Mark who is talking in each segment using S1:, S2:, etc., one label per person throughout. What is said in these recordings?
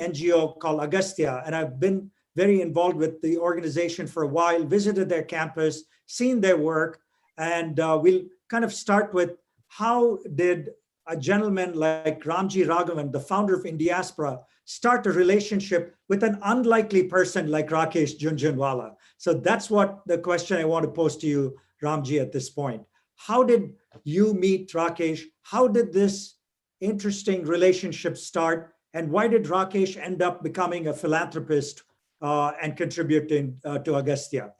S1: NGO called Agastya, and I've been very involved with the organization for a while, visited their campus, seen their work, and we'll kind of start with how did a gentleman like Ramji Raghavan, the founder of Indiaspora, start a relationship with an unlikely person like Rakesh Jhunjhunwala? So that's what the question I want to pose to you, Ramji, at this point. How did you meet Rakesh? How did this interesting relationship start? And why did Rakesh end up becoming a philanthropist and contributing to Agastya?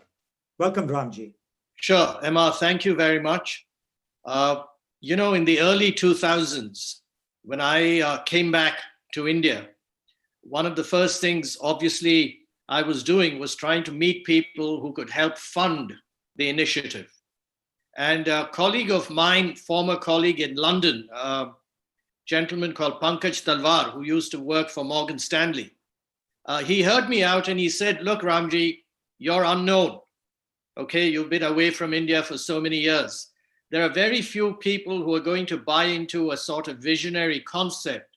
S1: Welcome, Ramji.
S2: Sure, Emma, thank you very much. You know, in the early 2000s, when I came back to India, one of the first things, obviously, I was doing was trying to meet people who could help fund the initiative. And a colleague of mine, former colleague in London, a gentleman called Pankaj Talwar, who used to work for Morgan Stanley, he heard me out and he said, look, Ramji, you're unknown. Okay, you've been away from India for so many years. There are very few people who are going to buy into a sort of visionary concept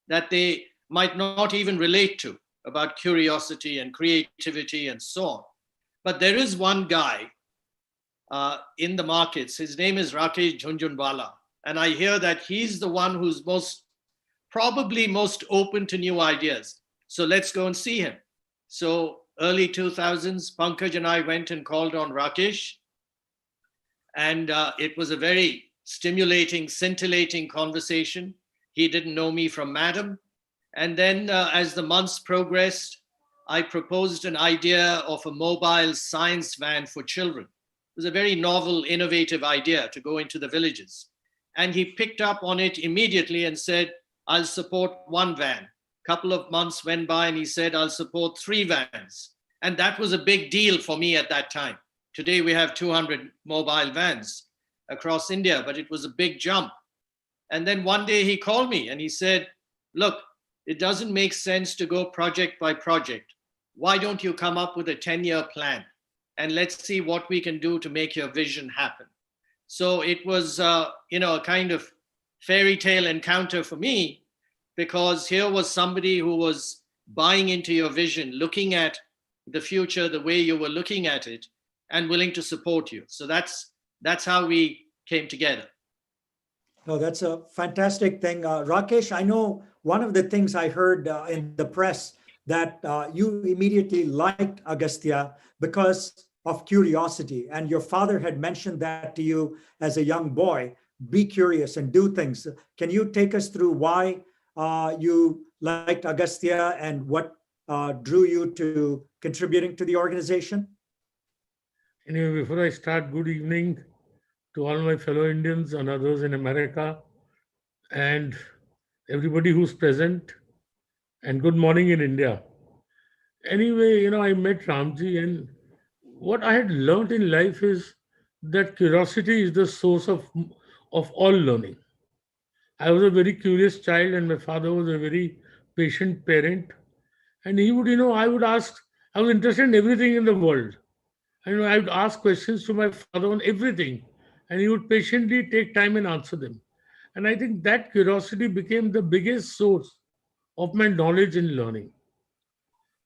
S2: that they might not even relate to about curiosity and creativity and so on. But there is one guy in the markets. His name is Rakesh Jhunjhunwala. And I hear that he's the one who's probably most open to new ideas. So let's go and see him. So early 2000s, Pankaj and I went and called on Rakesh. And it was a very stimulating, scintillating conversation. He didn't know me from Madam. And then as the months progressed, I proposed an idea of a mobile science van for children. It was a very novel, innovative idea to go into the villages. And he picked up on it immediately and said, I'll support one van. A couple of months went by and he said, I'll support 3 vans. And that was a big deal for me at that time. Today we have 200 mobile vans across India, but it was a big jump. And then one day he called me and he said, look, it doesn't make sense to go project by project. Why don't you come up with a 10-year plan? And let's see what we can do to make your vision happen. So it was, a kind of fairy tale encounter for me, because here was somebody who was buying into your vision, looking at the future the way you were looking at it, and willing to support you. So that's how we came together.
S1: No, that's a fantastic thing. Rakesh, I know one of the things I heard in the press that you immediately liked Agastya because of curiosity. And your father had mentioned that to you as a young boy, be curious and do things. Can you take us through why you liked Agastya and what drew you to contributing to the organization?
S3: Anyway, before I start, good evening to all my fellow Indians and others in America and everybody who's present, and good morning in India. Anyway, I met Ramji, and what I had learned in life is that curiosity is the source of all learning. I was a very curious child and my father was a very patient parent. And he would, I would ask, I was interested in everything in the world. And I would ask questions to my father on everything, and he would patiently take time and answer them. And I think that curiosity became the biggest source of my knowledge and learning.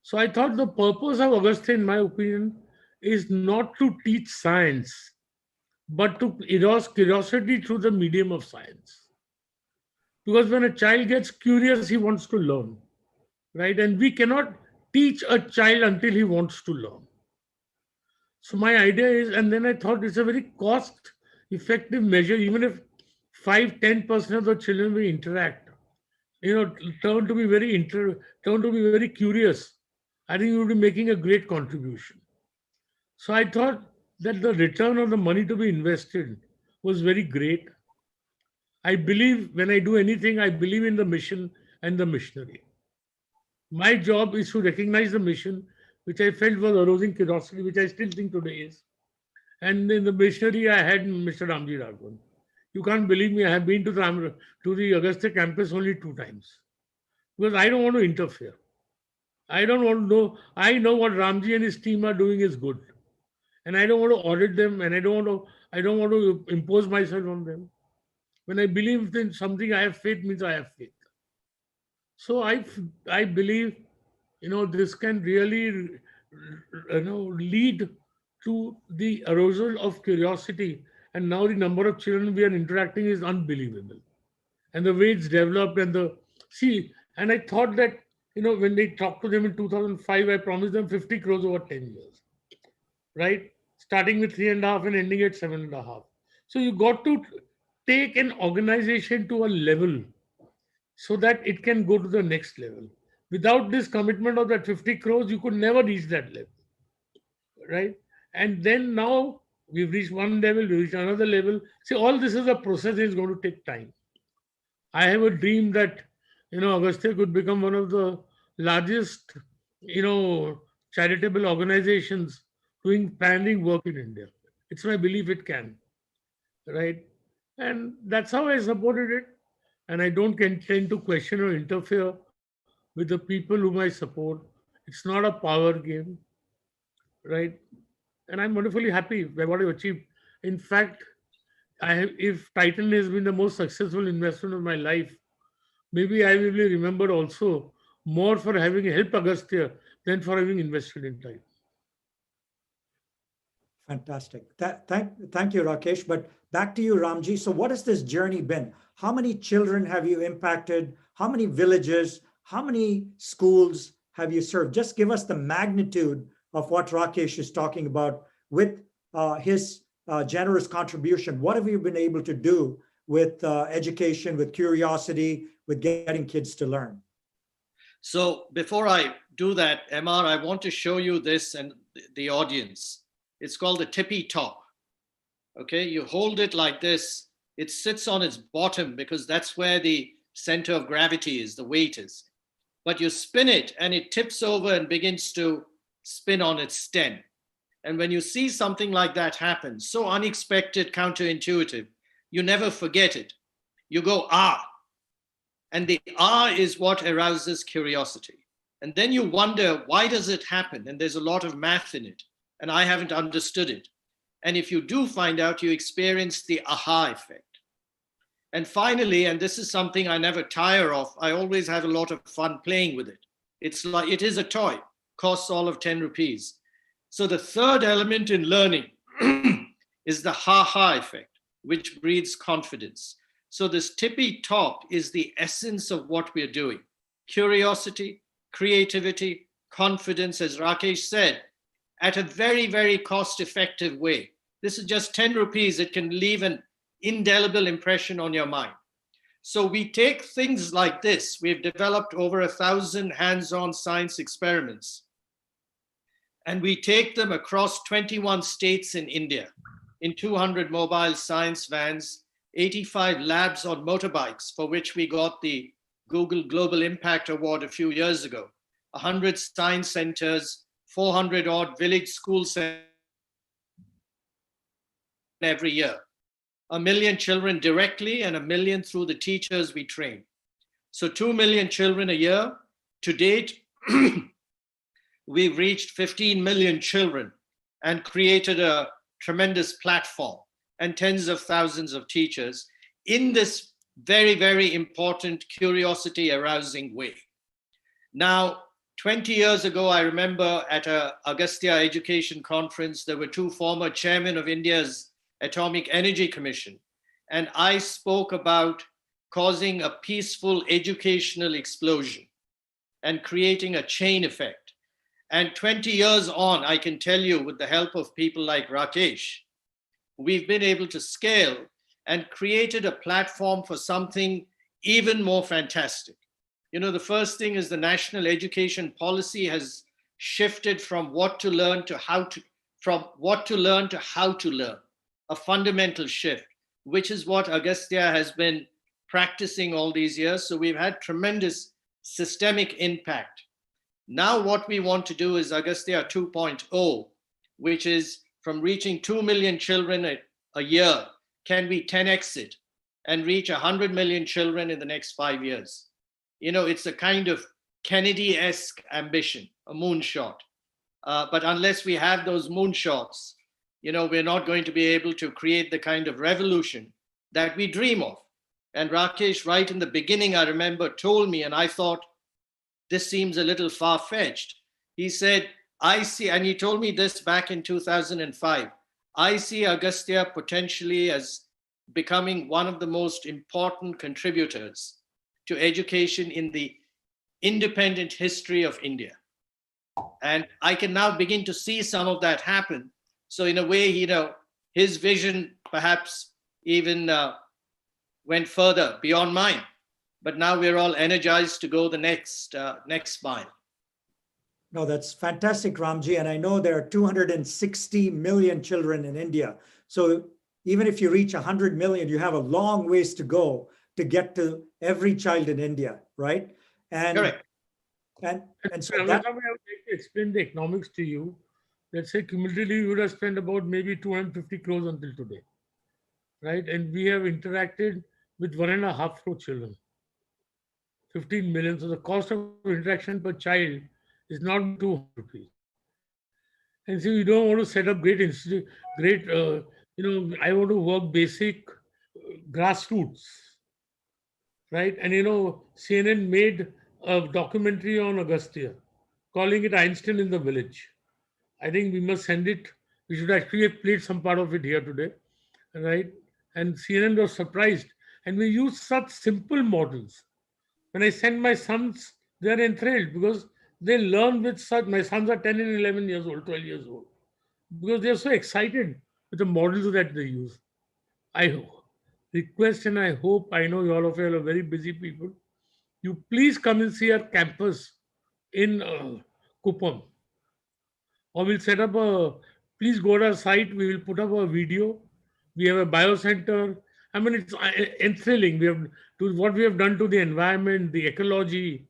S3: So I thought the purpose of Agastya, in my opinion, is not to teach science, but to arouse curiosity through the medium of science. Because when a child gets curious, he wants to learn, right? And we cannot teach a child until he wants to learn. So my idea is, and then I thought it's a very cost-effective measure, even if 5-10% of the children will interact, turn to be very curious. I think you will be making a great contribution. So I thought that the return on the money to be invested was very great. I believe when I do anything, I believe in the mission and the missionary. My job is to recognize the mission, which I felt was arousing curiosity, which I still think today is. And in the missionary, I had Mr. Ramji Raghavan. You can't believe me, I have been to the Agastya campus only 2 times. Because I don't want to interfere. I don't want to know. I know what Ramji and his team are doing is good. And I don't want to audit them, and I don't want to impose myself on them. When I believe in something, I have faith means I have faith. So I believe, this can really, lead to the erosion of curiosity. And now the number of children we are interacting is unbelievable. And the way it's developed and I thought that, when they talked to them in 2005, I promised them 50 crores over 10 years, right? Starting with 3.5 and ending at 7.5. So you got to take an organization to a level so that it can go to the next level. Without this commitment of that 50 crores, you could never reach that level, right? And then now we've reached one level, we reach another level. See, all this is a process, is going to take time. I have a dream that, Agastya could become one of the largest, charitable organizations doing planning work in India. It's my belief it can, right? And that's how I supported it. And I don't tend to question or interfere with the people whom I support. It's not a power game, right? And I'm wonderfully happy by what I've achieved. In fact, if Titan has been the most successful investment of my life, maybe I will be remembered also more for having helped Agastya than for having invested in Titan.
S1: Fantastic. Thank you, Rakesh. But back to you, Ramji. So what has this journey been? How many children have you impacted? How many villages? How many schools have you served? Just give us the magnitude of what Rakesh is talking about with his generous contribution. What have you been able to do with education, with curiosity, with getting kids to learn?
S2: So before I do that, MR, I want to show you this and the audience. It's called the tippy top. Okay, you hold it like this. It sits on its bottom because that's where the center of gravity is, the weight is. But you spin it and it tips over and begins to spin on its stem. And when you see something like that happen, so unexpected, counterintuitive, you never forget it. You go, ah. And the ah is what arouses curiosity. And then you wonder, why does it happen? And there's a lot of math in it. And I haven't understood it. And if you do find out, you experience the aha effect. And finally, and this is something I never tire of, I always have a lot of fun playing with it. It's like, it is a toy, costs all of 10 rupees. So the third element in learning is the ha-ha effect, which breeds confidence. So this tippy top is the essence of what we're doing. Curiosity, creativity, confidence, as Rakesh said, at a very, very cost-effective way. This is just 10 rupees. It can leave an indelible impression on your mind. So we take things like this. We've developed over 1,000 hands-on science experiments. And we take them across 21 states in India, in 200 mobile science vans, 85 labs on motorbikes, for which we got the Google Global Impact Award a few years ago, 100 science centers, 400 odd village school centers every year. 1 million children directly and 1 million through the teachers we train. So 2 million children a year. To date, we've reached 15 million children and created a tremendous platform and tens of thousands of teachers in this very, very important curiosity arousing way. Now, 20 years ago, I remember at a Agastya Education Conference, there were two former chairmen of India's Atomic Energy Commission, and I spoke about causing a peaceful educational explosion and creating a chain effect. And 20 years on, I can tell you, with the help of people like Rakesh, we've been able to scale and created a platform for something even more fantastic. You know, the first thing is the national education policy has shifted from what to learn to how to, from what to learn to how to learn, a fundamental shift, which is what Agastya has been practicing all these years. So we've had tremendous systemic impact. Now what we want to do is Agastya 2.0, which is from reaching 2 million children a year, can we 10x it and reach 100 million children in the next 5 years? You know, it's a kind of Kennedy-esque ambition, a moonshot. But unless we have those moonshots, you know, we're not going to be able to create the kind of revolution that we dream of. And Rakesh, right in the beginning, I remember, told me, and I thought, this seems a little far-fetched. He said, I see, and he told me this back in 2005, I see Agastya potentially as becoming one of the most important contributors to education in the independent history of India. And I can now begin to see some of that happen. So in a way, his vision perhaps even went further beyond mine. But now we're all energized to go the next mile.
S1: No, that's fantastic, Ramji. And I know there are 260 million children in India. So even if you reach 100 million, you have a long ways to go to get to every child in India, right? And
S2: correct.
S1: And so
S3: that, I would like to explain the economics to you. Let's say cumulatively we would have spent about maybe 250 crores until today, right? And we have interacted with 1.5 crore children, 15 million. So the cost of interaction per child is not 200 rupees. And so you don't want to set up great institute, great, I want to work basic grassroots, right? And CNN made a documentary on Agastya, calling it Einstein in the Village. I think we must send it. We should actually have played some part of it here today, right? And CNN was surprised. And we use such simple models. When I send my sons, they're enthralled because they learn with such. My sons are 10 and 11 years old, 12 years old, because they're so excited with the models that they use. I request and I hope, I know all of you are very busy people, you please come and see our campus in Kupam. Or we'll set up please go to our site, we will put up a video. We have a biocenter. I mean, it's enthralling. What we have done to the environment, the ecology,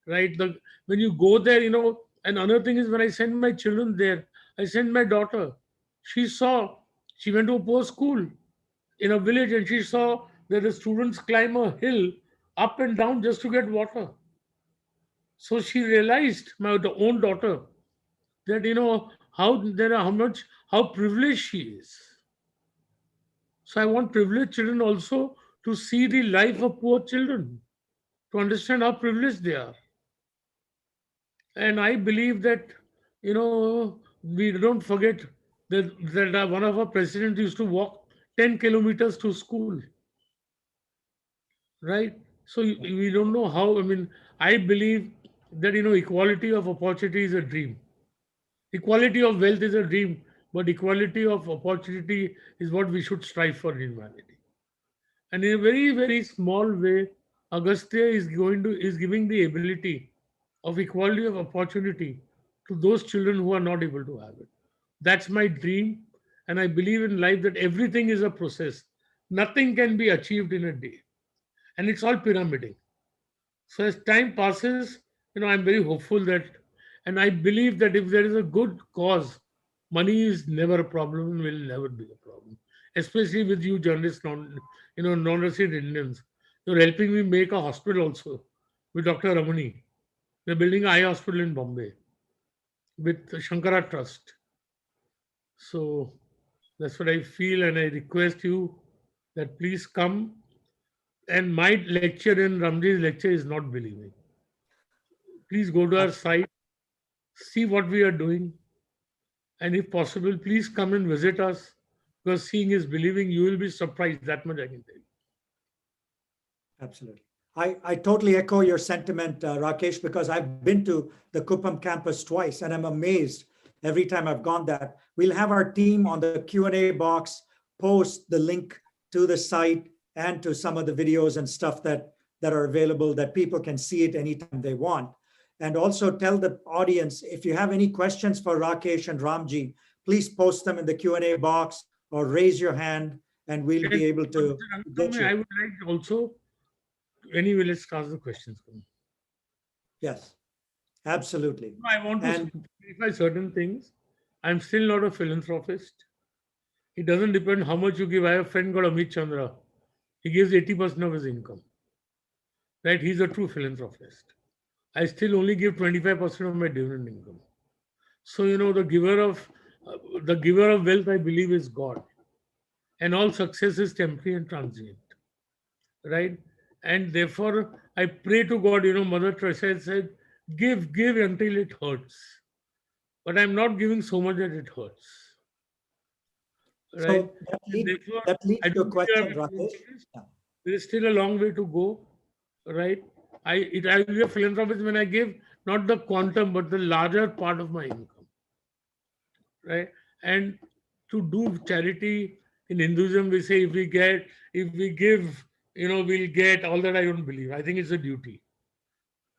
S3: right? When you go there, and another thing is when I send my children there, I send my daughter. She went to a poor school in a village and she saw that the students climb a hill up and down just to get water. So she realized, my own daughter, that how privileged she is. So I want privileged children also to see the life of poor children, to understand how privileged they are. And I believe that, we don't forget that one of our presidents used to walk 10 kilometers to school. Right? So we don't know how, I believe that, equality of opportunity is a dream. Equality of wealth is a dream, but equality of opportunity is what we should strive for in humanity. And in a very, very small way, Agastya is giving the ability of equality of opportunity to those children who are not able to have it. That's my dream. And I believe in life that everything is a process. Nothing can be achieved in a day. And it's all pyramiding. So as time passes, I'm very hopeful that, and I believe that if there is a good cause, money is never a problem and will never be a problem. Especially with you journalists, non-resident Indians. You're helping me make a hospital also with Dr. Ramani. We're building an eye hospital in Bombay with the Shankara Trust. So that's what I feel, and I request you that please come. And my lecture and Ramji's lecture is not believing. Please go to our site, see what we are doing, and if possible, please come and visit us, because seeing is believing. You will be surprised, that much I can tell you.
S1: Absolutely. I totally echo your sentiment, Rakesh, because I've been to the Kupam campus twice and I'm amazed every time I've gone there. We'll have our team on the Q&A box post the link to the site and to some of the videos and stuff that are available, that people can see it anytime they want. And also tell the audience, if you have any questions for Rakesh and Ramji, please post them in the Q&A box or raise your hand and we'll be able to get you.
S3: I would like also, anyway, let's ask the questions.
S1: Yes, absolutely.
S3: I want to clarify certain things. I'm still not a philanthropist. It doesn't depend how much you give. I have a friend called Amit Chandra. He gives 80% of his income. Right? He's a true philanthropist. I still only give 25% of my dividend income. So, the giver of wealth, I believe, is God. And all success is temporary and transient. Right? And therefore, I pray to God, Mother Teresa said, give until it hurts. But I'm not giving so much that it hurts. Right?
S1: So
S3: Therefore,
S1: that leads
S3: I
S1: to a
S3: don't think
S1: question,
S3: I'm a
S1: Rakesh.
S3: philanthropist.
S1: Yeah.
S3: There is still a long way to go. Right? I will be a philanthropist when I give not the quantum, but the larger part of my income. Right? And to do charity in Hinduism, we say if we give, we'll get. All that I don't believe. I think it's a duty.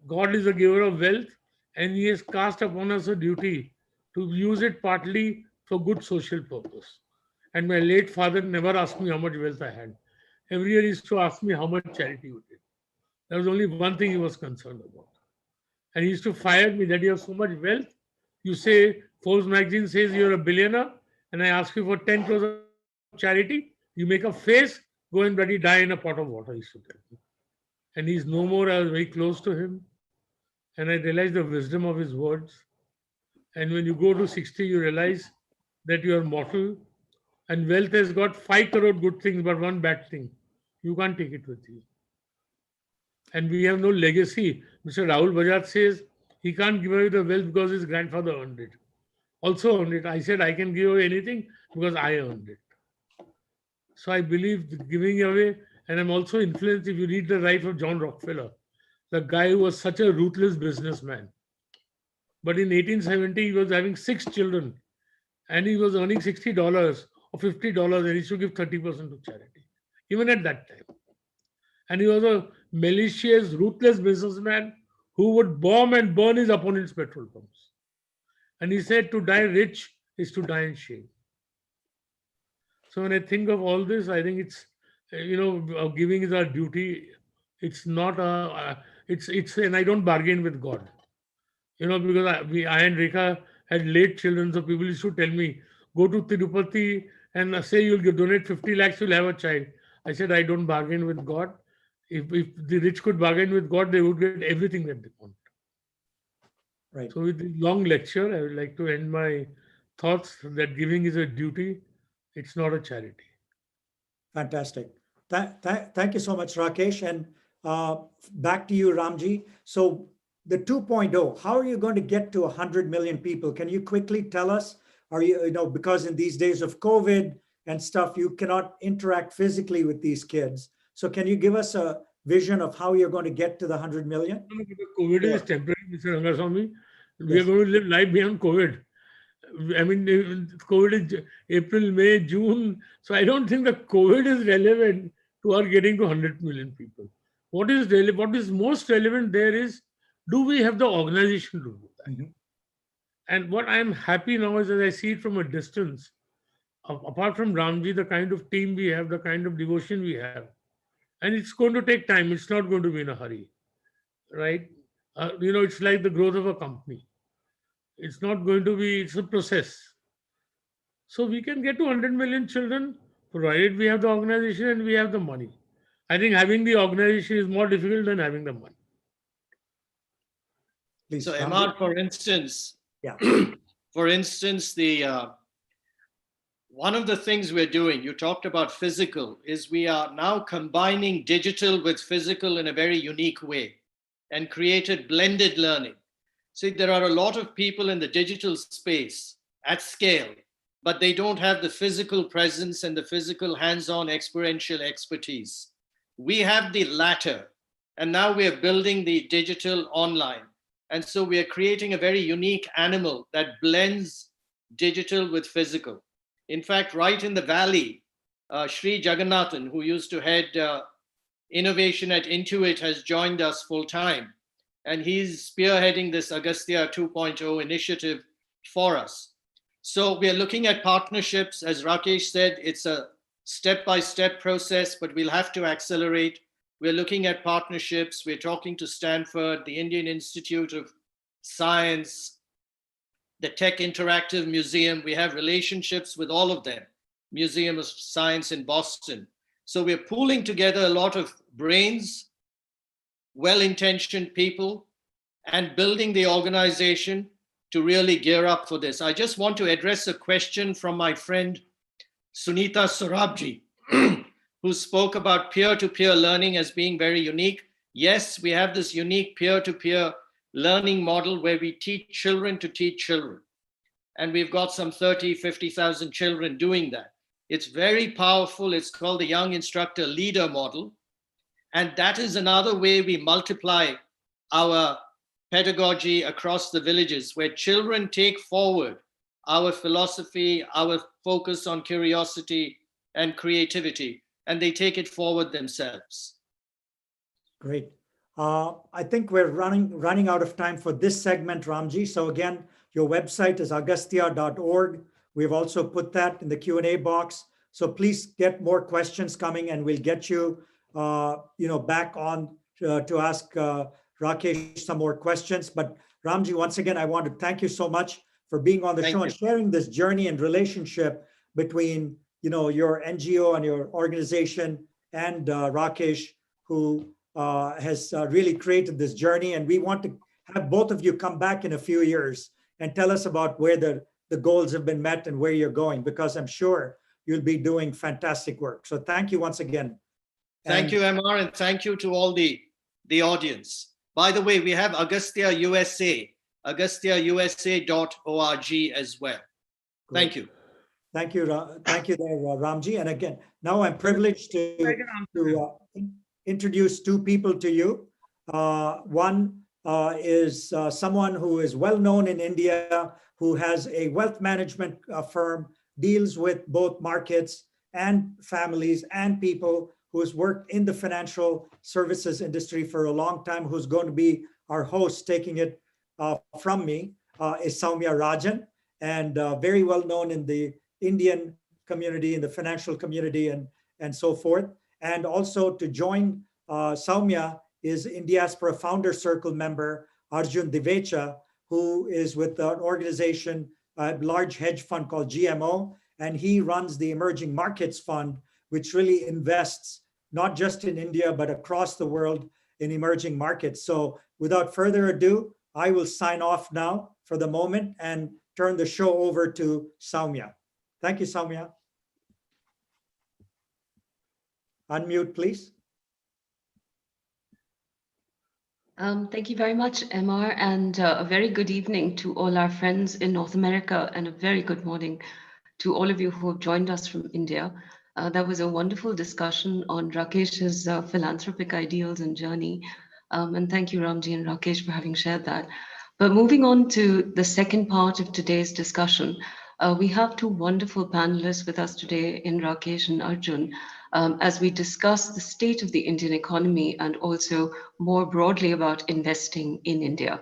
S3: God is a giver of wealth, and He has cast upon us a duty to use it partly for good social purpose. And my late father never asked me how much wealth I had. Every year he used to ask me how much charity you did. There was only one thing he was concerned about. And he used to fire me that you have so much wealth. You say, Forbes magazine says you're a billionaire, and I ask you for 10 crores of charity. You make a face, go and bloody die in a pot of water, he used to tell me. And he's no more. I was very close to him. And I realized the wisdom of his words. And when you go to 60, you realize that you are mortal, and wealth has got 5 crore good things, but one bad thing. You can't take it with you. And we have no legacy. Mr. Rahul Bajaj says he can't give away the wealth because his grandfather earned it. Also earned it. I said I can give away anything because I earned it. So I believe that giving away, and I'm also influenced. If you read the life of John Rockefeller, the guy who was such a ruthless businessman. But in 1870, he was having 6 children, and he was earning $60 or $50, and he should give 30% to charity, even at that time. And he was a malicious, ruthless businessman who would bomb and burn his opponent's petrol pumps. And he said to die rich is to die in shame. So when I think of all this, I think it's, giving is our duty. It's not and I don't bargain with God. Because I and Rekha had late children, so people used to tell me, go to Tirupati and say you'll donate 50 lakhs, you'll have a child. I said, I don't bargain with God. If the rich could bargain with God, they would get everything that they want.
S1: Right.
S3: So with this long lecture, I would like to end my thoughts that giving is a duty. It's not a charity.
S1: Fantastic. Thank you so much, Rakesh. And back to you, Ramji. So the 2.0, how are you going to get to 100 million people? Can you quickly tell us? Are you, because in these days of COVID and stuff, you cannot interact physically with these kids. So can you give us a vision of how you're going to get to the 100 million?
S3: COVID is temporary, Mr. Rangaswamy. We are going to live life beyond COVID. I mean, COVID is April, May, June. So I don't think that COVID is relevant to our getting to 100 million people. What is most relevant there is, do we have the organization to do that?
S1: Mm-hmm.
S3: And what I'm happy now is that I see it from a distance. Apart from Ramji, the kind of team we have, the kind of devotion we have. And it's going to take time. It's not going to be in a hurry, right? It's like the growth of a company. It's not going to be, it's a process. So we can get to 100 million children, provided we have the organization and we have the money. I think having the organization is more difficult than having the money.
S1: Please,
S2: so, Emad, for instance, one of the things we're doing, you talked about physical, is we are now combining digital with physical in a very unique way and created blended learning. See, there are a lot of people in the digital space at scale, but they don't have the physical presence and the physical hands-on experiential expertise. We have the latter, and now we are building the digital online. And so we are creating a very unique animal that blends digital with physical. In fact, right in the valley, Sri Jagannathan, who used to head innovation at Intuit, has joined us full time. And he's spearheading this Agastya 2.0 initiative for us. So we are looking at partnerships. As Rakesh said, it's a step-by-step process, but we'll have to accelerate. We're looking at partnerships. We're talking to Stanford, the Indian Institute of Science, the Tech Interactive Museum. We have relationships with all of them. Museum of Science in Boston. So we're pooling together a lot of brains, well-intentioned people, and building the organization to really gear up for this. I just want to address a question from my friend Sunita Sorabji, who spoke about peer-to-peer learning as being very unique. Yes, we have this unique peer-to-peer learning model where we teach children to teach children. And we've got some 30, 50,000 children doing that. It's very powerful. It's called the Young Instructor Leader Model. And that is another way we multiply our pedagogy across the villages, where children take forward our philosophy, our focus on curiosity and creativity, and they take it forward themselves.
S1: Great. I think we're running out of time for this segment, Ramji. So again, your website is agastya.org. We've also put that in the Q&A box. So please get more questions coming, and we'll get you, back on to ask Rakesh some more questions. But Ramji, once again, I want to thank you so much for being on the show and sharing this journey and relationship between, your NGO and your organization and Rakesh, who has really created this journey. And we want to have both of you come back in a few years and tell us about where the goals have been met and where you're going, because I'm sure you'll be doing fantastic work. So thank you once again.
S2: Thank you, MR, and thank you to all the audience. By the way, we have Agastya USA, agastya.usa.org as well.
S1: Great.
S2: Thank you.
S1: Thank you, Ramji. And again, now I'm privileged to introduce two people to you. One is someone who is well known in India, who has a wealth management firm, deals with both markets and families and people, who has worked in the financial services industry for a long time, who's going to be our host, taking it from me, is Soumya Rajan, and very well known in the Indian community, in the financial community, and so forth. And also to join Soumya is Indiaspora Founder Circle member Arjun Divecha, who is with an organization, a large hedge fund called GMO, and he runs the Emerging Markets Fund, which really invests not just in India, but across the world in emerging markets. So without further ado, I will sign off now for the moment and turn the show over to Soumya. Thank you, Soumya. Unmute, please.
S4: Thank you very much, MR, and a very good evening to all our friends in North America, and a very good morning to all of you who have joined us from India. That was a wonderful discussion on Rakesh's philanthropic ideals and journey. And thank you, Ramji and Rakesh, for having shared that. But moving on to the second part of today's discussion, we have two wonderful panelists with us today in Rakesh and Arjun, as we discuss the state of the Indian economy and also more broadly about investing in India.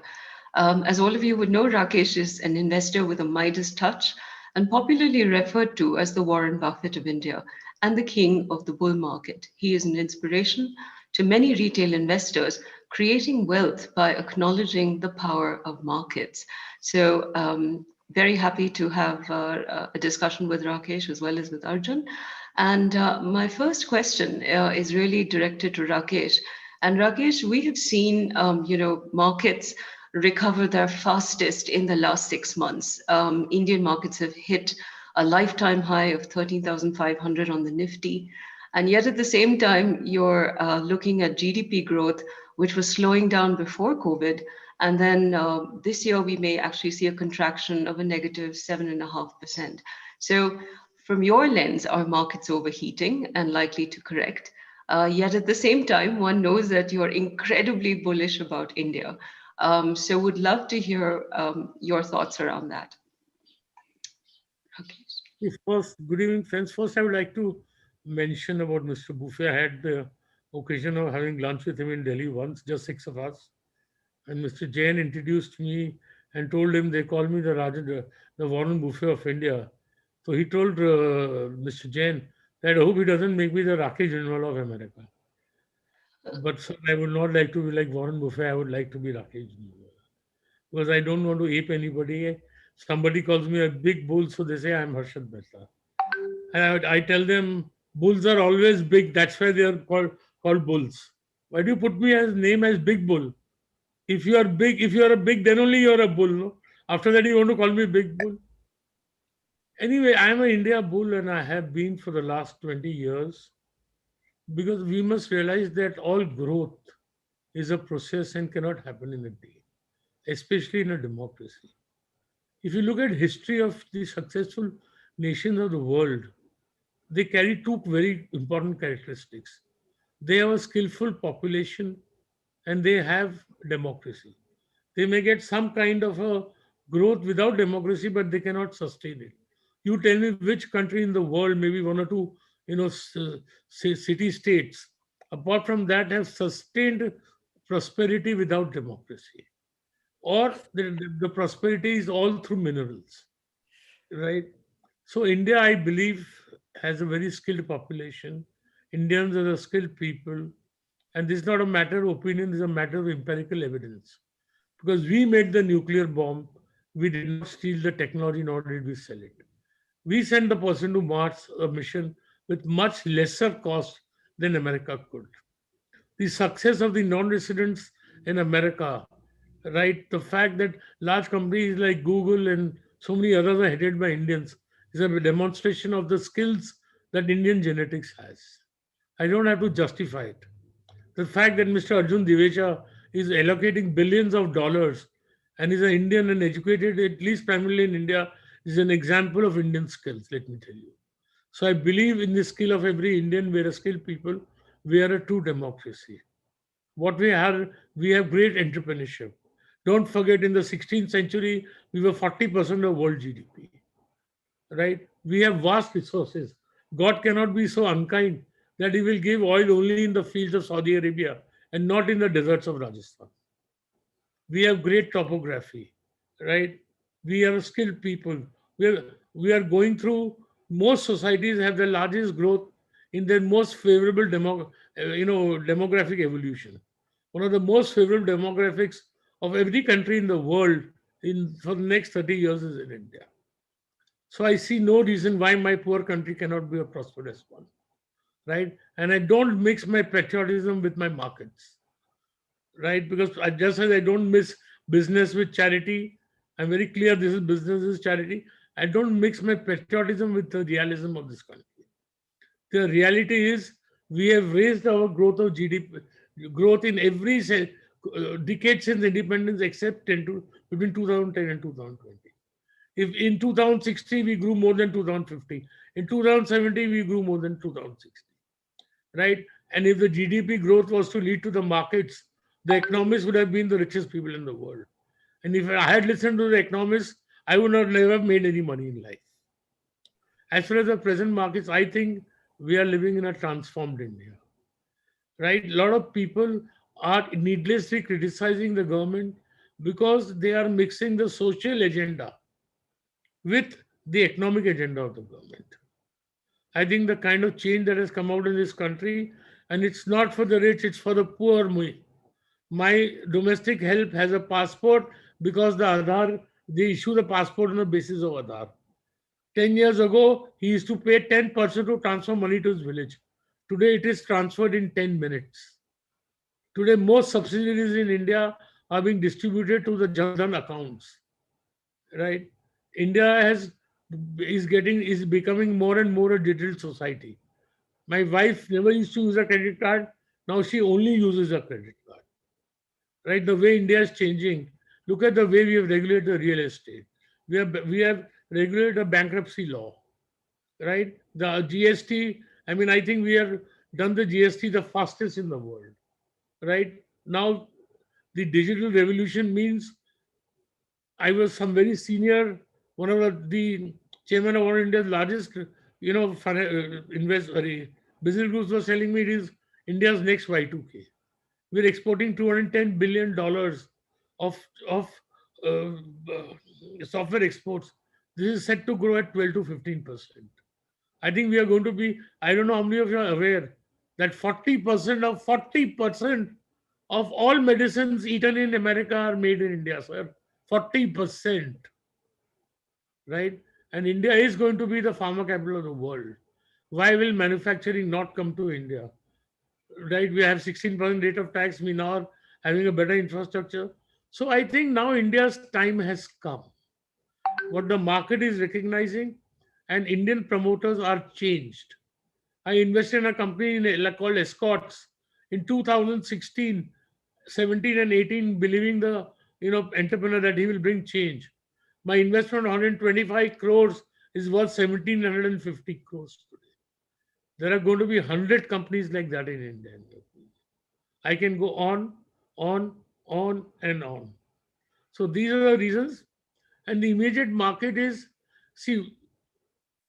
S4: As all of you would know, Rakesh is an investor with a Midas touch and popularly referred to as the Warren Buffett of India and the king of the bull market. He is an inspiration to many retail investors, creating wealth by acknowledging the power of markets. So very happy to have a discussion with Rakesh as well as with Arjun. And my first question is really directed to Rakesh. And Rakesh, we have seen, markets recover their fastest in the last 6 months. Indian markets have hit a lifetime high of 13,500 on the Nifty. And yet at the same time, you're looking at GDP growth, which was slowing down before COVID. And then this year, we may actually see a contraction of a negative 7.5%. So from your lens, are markets overheating and likely to correct? Yet at the same time, one knows that you're incredibly bullish about India. So would love to hear your thoughts around that. Okay.
S3: First, good evening, friends. First, I would like to mention about Mr. Buffet. I had the occasion of having lunch with him in Delhi once, just 6 of us. And Mr. Jain introduced me and told him they call me the Warren Buffet of India. So he told Mr. Jain that I hope he doesn't make me the Rakesh Jhunjhunwala of America. But so I would not like to be like Warren Buffet. I would like to be Rakesh Jhunjhunwala. Because I don't want to ape anybody. Somebody calls me a big bull, so they say I'm Harshad Mehta. And I tell them bulls are always big. That's why they are called bulls. Why do you put me as name as Big Bull? If you are a big, then only you are a bull. No? After that, you want to call me Big Bull. Anyway, I am an India bull, and I have been for the last 20 years, because we must realize that all growth is a process and cannot happen in a day. especially in a democracy. If you look at history of the successful nations of the world, they carry two very important characteristics. They have a skillful population and they have democracy. They may get some kind of a growth without democracy, but they cannot sustain it. You tell me which country in the world, maybe one or two, say city states, apart from that, have sustained prosperity without democracy, or the prosperity is all through minerals, right? So India, I believe, has a very skilled population. Indians are a skilled people, and this is not a matter of opinion; this is a matter of empirical evidence. Because we made the nuclear bomb, we did not steal the technology, nor did we sell it. We sent the person to Mars, a mission with much lesser cost than America could. The success of the non-residents in America, right? The fact that large companies like Google and so many others are headed by Indians is a demonstration of the skills that Indian genetics has. I don't have to justify it. The fact that Mr. Arjun Divecha is allocating billions of dollars and is an Indian and educated, at least primarily in India, is an example of Indian skills, let me tell you. So I believe in the skill of every Indian. We are a skilled people. We are a true democracy. What we have great entrepreneurship. Don't forget, in the 16th century, we were 40% of world GDP, right? We have vast resources. God cannot be so unkind that he will give oil only in the fields of Saudi Arabia and not in the deserts of Rajasthan. We have great topography, right? We are skilled people. We are, we are going through, most societies have the largest growth in their most favorable demographic evolution. One of the most favorable demographics of every country in the world for the next 30 years is in India. So I see no reason why my poor country cannot be a prosperous one, right? And I don't mix my patriotism with my markets, right? Because just as I don't mix business with charity, I'm very clear this is business, this is charity. I don't mix my patriotism with the realism of this country. The reality is we have raised our growth of GDP, growth in every decade since independence except between 2010 and 2020. If in 2060 we grew more than 2050, in 2070 we grew more than 2060, right? And if the GDP growth was to lead to the markets, the economists would have been the richest people in the world. And if I had listened to the economists, I would not never have made any money in life. As far as the present markets, I think we are living in a transformed India, right? A lot of people are needlessly criticizing the government because they are mixing the social agenda with the economic agenda of the government. I think the kind of change that has come out in this country, and it's not for the rich, it's for the poor. My domestic help has a passport because they issue the passport on the basis of Aadhaar. 10 years ago, he used to pay 10% to transfer money to his village. Today, it is transferred in 10 minutes. Today, most subsidiaries in India are being distributed to the Jan Dhan accounts, right? India is becoming more and more a digital society. My wife never used to use a credit card. Now she only uses a credit card, right? The way India is changing. Look at the way we have regulated the real estate. We have regulated a bankruptcy law, right? The GST. I mean, I think we have done the GST the fastest in the world, right? Now, the digital revolution means I was some very senior, one of the chairman of one of India's largest, business groups was telling me it is India's next Y2K. We're exporting $210 billion of software exports. This is set to grow at 12 to 15%. I think we are going to be, I don't know how many of you are aware that 40% of all medicines eaten in America are made in India, sir. 40%, right? And India is going to be the pharma capital of the world. Why will manufacturing not come to India? Right? We have 16% rate of tax. We now are having a better infrastructure. So I think now India's time has come. What the market is recognizing, and Indian promoters are changed. I invested in a company called Escorts in 2016, 17 and 18, believing the entrepreneur that he will bring change. My investment 125 crores is worth 1750 crores today. There are going to be 100 companies like that in India. I can go on, and on. So these are the reasons. And the immediate market is, see,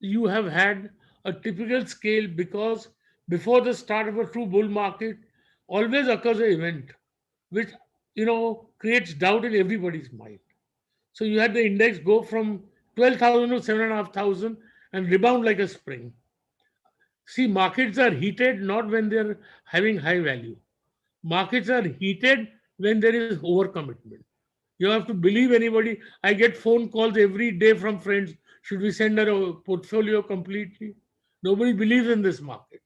S3: you have had a typical scale because before the start of a true bull market, always occurs an event which creates doubt in everybody's mind. So you had the index go from 12,000 to 7,500 and rebound like a spring. See, markets are heated not when they're having high value. Markets are heated when there is overcommitment. You have to believe anybody. I get phone calls every day from friends. Should we send her a portfolio completely? Nobody believes in this market,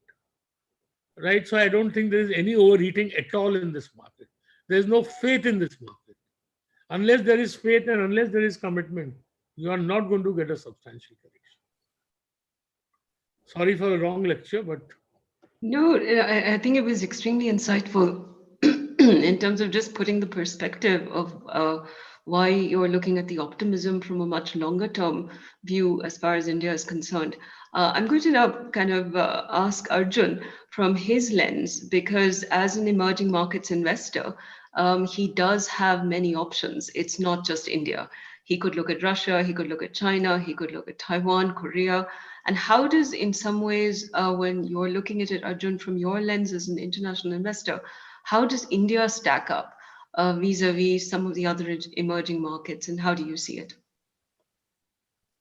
S3: right? So I don't think there is any overheating at all in this market. There is no faith in this market. Unless there is faith and unless there is commitment, you are not going to get a substantial correction. Sorry for a wrong lecture, but
S4: No, I think it was extremely insightful in terms of just putting the perspective of why you're looking at the optimism from a much longer term view as far as India is concerned. I'm going to now kind of ask Arjun from his lens, because as an emerging markets investor, he does have many options. It's not just India. He could look at Russia, he could look at China, he could look at Taiwan, Korea. And how does, in some ways, when you're looking at it, Arjun, from your lens as an international investor, how does India stack up vis-a-vis some of the other emerging markets, and how do you see it?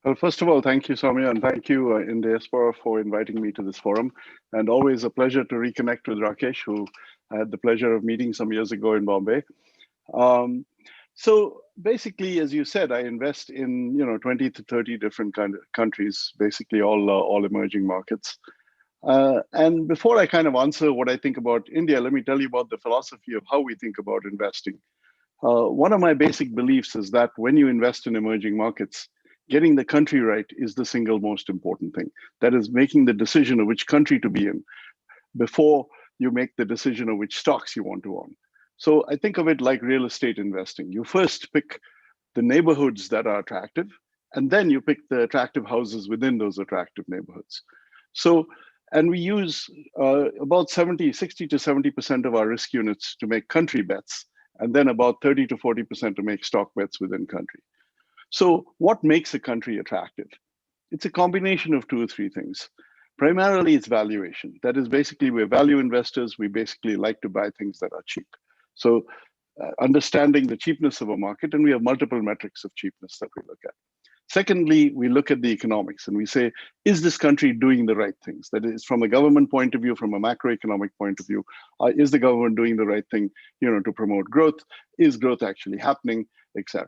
S5: Well, first of all, thank you, Soumya, and thank you, Indiaspora, for inviting me to this forum. And always a pleasure to reconnect with Rakesh, who I had the pleasure of meeting some years ago in Bombay. So basically, as you said, I invest in 20 to 30 different kind of countries, basically all emerging markets. And before I kind of answer what I think about India, let me tell you about the philosophy of how we think about investing. One of my basic beliefs is that when you invest in emerging markets, getting the country right is the single most important thing. That is, making the decision of which country to be in before you make the decision of which stocks you want to own. So I think of it like real estate investing. You first pick the neighborhoods that are attractive, and then you pick the attractive houses within those attractive neighborhoods. So, and we use about 60 to 70% of our risk units to make country bets, and then about 30 to 40% to make stock bets within country. So what makes a country attractive? It's a combination of 2 or 3 things. Primarily, it's valuation. That is, basically, we're value investors. We basically like to buy things that are cheap. So understanding the cheapness of a market, and we have multiple metrics of cheapness that we look at. Secondly, we look at the economics and we say, is this country doing the right things? That is, from a government point of view, from a macroeconomic point of view, is the government doing the right thing, to promote growth? Is growth actually happening, etc.?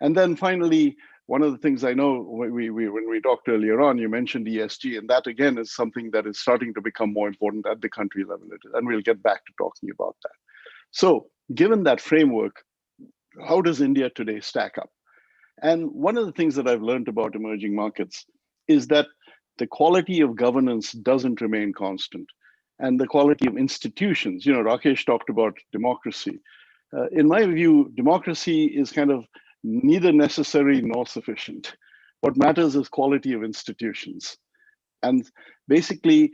S5: And then finally, one of the things I know when we talked earlier on, you mentioned ESG, and that again is something that is starting to become more important at the country level, and we'll get back to talking about that. So given that framework, how does India today stack up? And one of the things that I've learned about emerging markets is that the quality of governance doesn't remain constant, and the quality of institutions. Rakesh talked about democracy. In my view, democracy is kind of neither necessary nor sufficient. What matters is quality of institutions. And basically,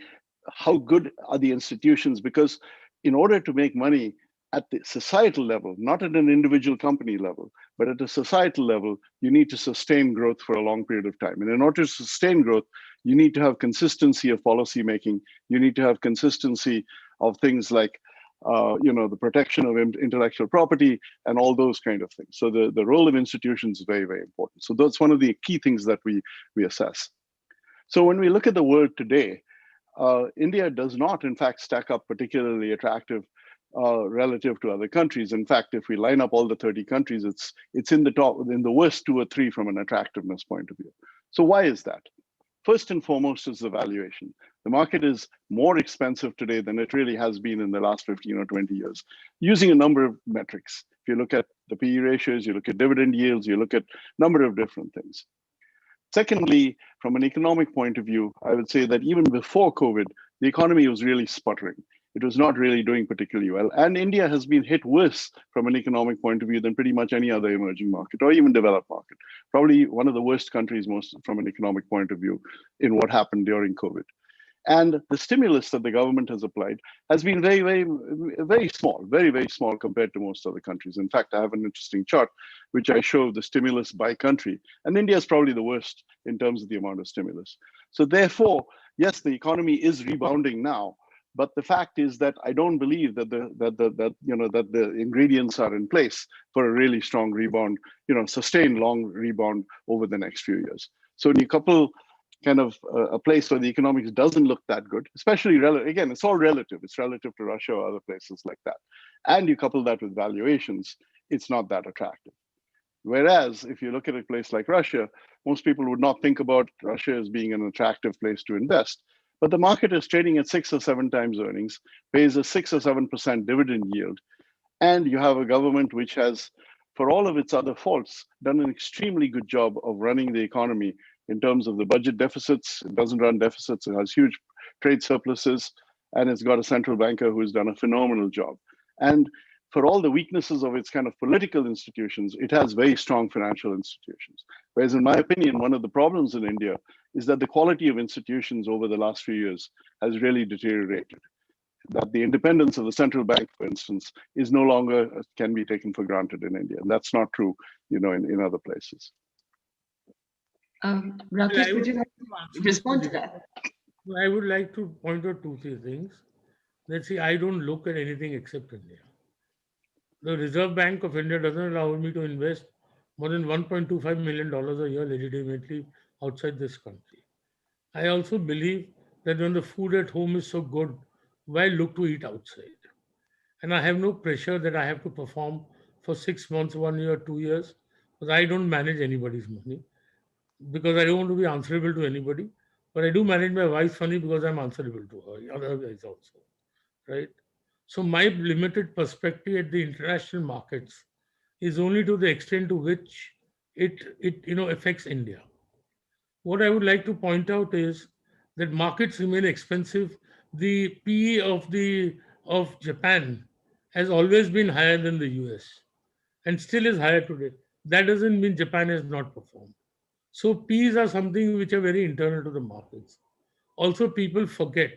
S5: how good are the institutions? Because in order to make money at the societal level, not at an individual company level, but at a societal level, you need to sustain growth for a long period of time. And in order to sustain growth, you need to have consistency of policy making. You need to have consistency of things like the protection of intellectual property and all those kind of things. So the role of institutions is very, very important. So that's one of the key things that we assess. So when we look at the world today, India does not, in fact, stack up particularly attractive relative to other countries. In fact, if we line up all the 30 countries, it's in the top, in the worst 2 or 3 from an attractiveness point of view. So why is that? First and foremost is the valuation. The market is more expensive today than it really has been in the last 15 or 20 years, using a number of metrics. If you look at the PE ratios, you look at dividend yields, you look at a number of different things. Secondly, from an economic point of view, I would say that even before COVID, the economy was really sputtering. It was not really doing particularly well. And India has been hit worse from an economic point of view than pretty much any other emerging market or even developed market. Probably one of the worst countries most from an economic point of view in what happened during COVID. And the stimulus that the government has applied has been very, very, very small, very, very small compared to most other countries. In fact, I have an interesting chart which I show the stimulus by country. And India is probably the worst in terms of the amount of stimulus. So therefore, yes, the economy is rebounding now. But the fact is that I don't believe that the ingredients are in place for a really strong rebound, sustained long rebound over the next few years. So when you couple kind of a place where the economics doesn't look that good, especially again, it's all relative. It's relative to Russia or other places like that. And you couple that with valuations, it's not that attractive. Whereas if you look at a place like Russia, most people would not think about Russia as being an attractive place to invest. But the market is trading at 6 or 7 times earnings, pays a 6 or 7% dividend yield. And you have a government which has, for all of its other faults, done an extremely good job of running the economy in terms of the budget deficits. It doesn't run deficits, it has huge trade surpluses, and it's got a central banker who's done a phenomenal job. And for all the weaknesses of its kind of political institutions, it has very strong financial institutions. Whereas in my opinion, one of the problems in India is that the quality of institutions over the last few years has really deteriorated. That the independence of the central bank, for instance, is no longer can be taken for granted in India. And that's not true, in other places.
S4: Rakesh, would you like to respond to that?
S3: I would like to point out 2-3 things. Let's see, I don't look at anything except India. The Reserve Bank of India doesn't allow me to invest more than $1.25 million a year legitimately outside this country. I also believe that when the food at home is so good, why look to eat outside? And I have no pressure that I have to perform for 6 months, 1 year, 2 years, because I don't manage anybody's money, because I don't want to be answerable to anybody. But I do manage my wife's money because I'm answerable to her, other guys also, right? So my limited perspective at the international markets is only to the extent to which it affects India. What I would like to point out is that markets remain expensive. The PE of Japan has always been higher than the US and still is higher today. That doesn't mean Japan has not performed. So P's are something which are very internal to the markets. Also, people forget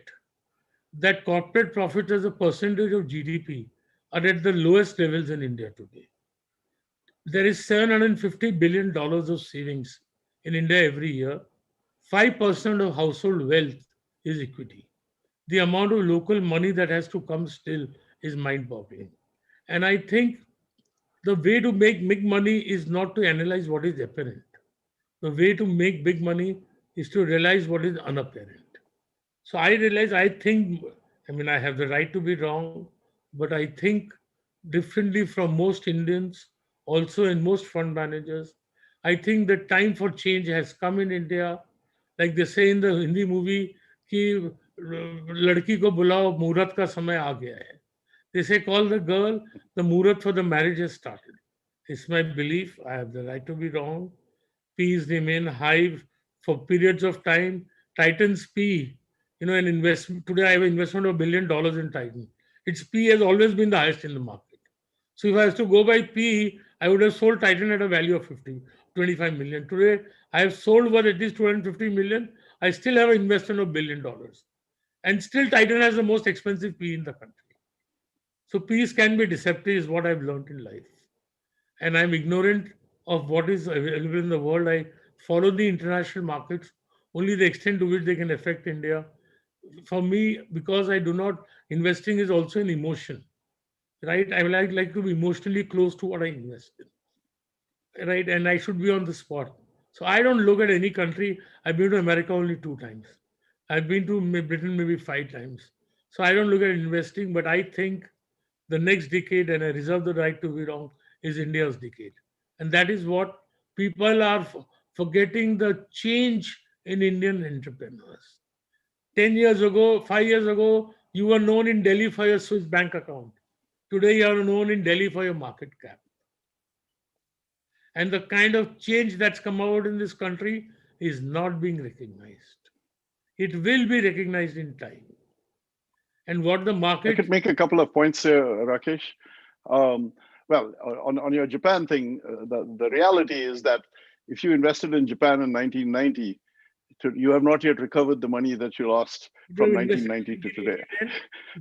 S3: that corporate profits as a percentage of GDP are at the lowest levels in India today. There is $750 billion of savings in India every year. 5% of household wealth is equity. The amount of local money that has to come still is mind-boggling. And I think the way to make big money is not to analyze what is apparent. The way to make big money is to realize what is unapparent. So I realize, I have the right to be wrong, but I think differently from most Indians, also in most fund managers. I think the time for change has come in India. Like they say in the Hindi movie, कि लड़की को बुलाओ मुहूर्त का समय आ गया है. They say call the girl, the muhurat for the marriage has started. It's my belief. I have the right to be wrong. P's remain high for periods of time. Titan's P, an investment. Today I have an investment of $1 billion in Titan. Its P has always been the highest in the market. So if I was to go by P, I would have sold Titan at a value of 25 million. Today I have sold worth at least 250 million. I still have an investment of $1 billion. And still Titan has the most expensive P in the country. So P's can be deceptive is what I've learned in life. And I'm ignorant of what is available in the world. I follow the international markets, only the extent to which they can affect India. For me, because I do not, investing is also an emotion, right? I would like to be emotionally close to what I invest in, right? And I should be on the spot. So I don't look at any country. I've been to America only 2 times. I've been to Britain maybe 5 times. So I don't look at investing, but I think the next decade, and I reserve the right to be wrong, is India's decade. And that is what people are forgetting, the change in Indian entrepreneurs. 10 years ago, 5 years ago, you were known in Delhi for your Swiss bank account. Today, you are known in Delhi for your market cap. And the kind of change that's come out in this country is not being recognized. It will be recognized in time. and what the
S5: I
S3: market.
S5: could make a couple of points here, Rakesh. Well, on your Japan thing, the reality is that if you invested in Japan in 1990, you have not yet recovered the money that you lost from 1990 to today.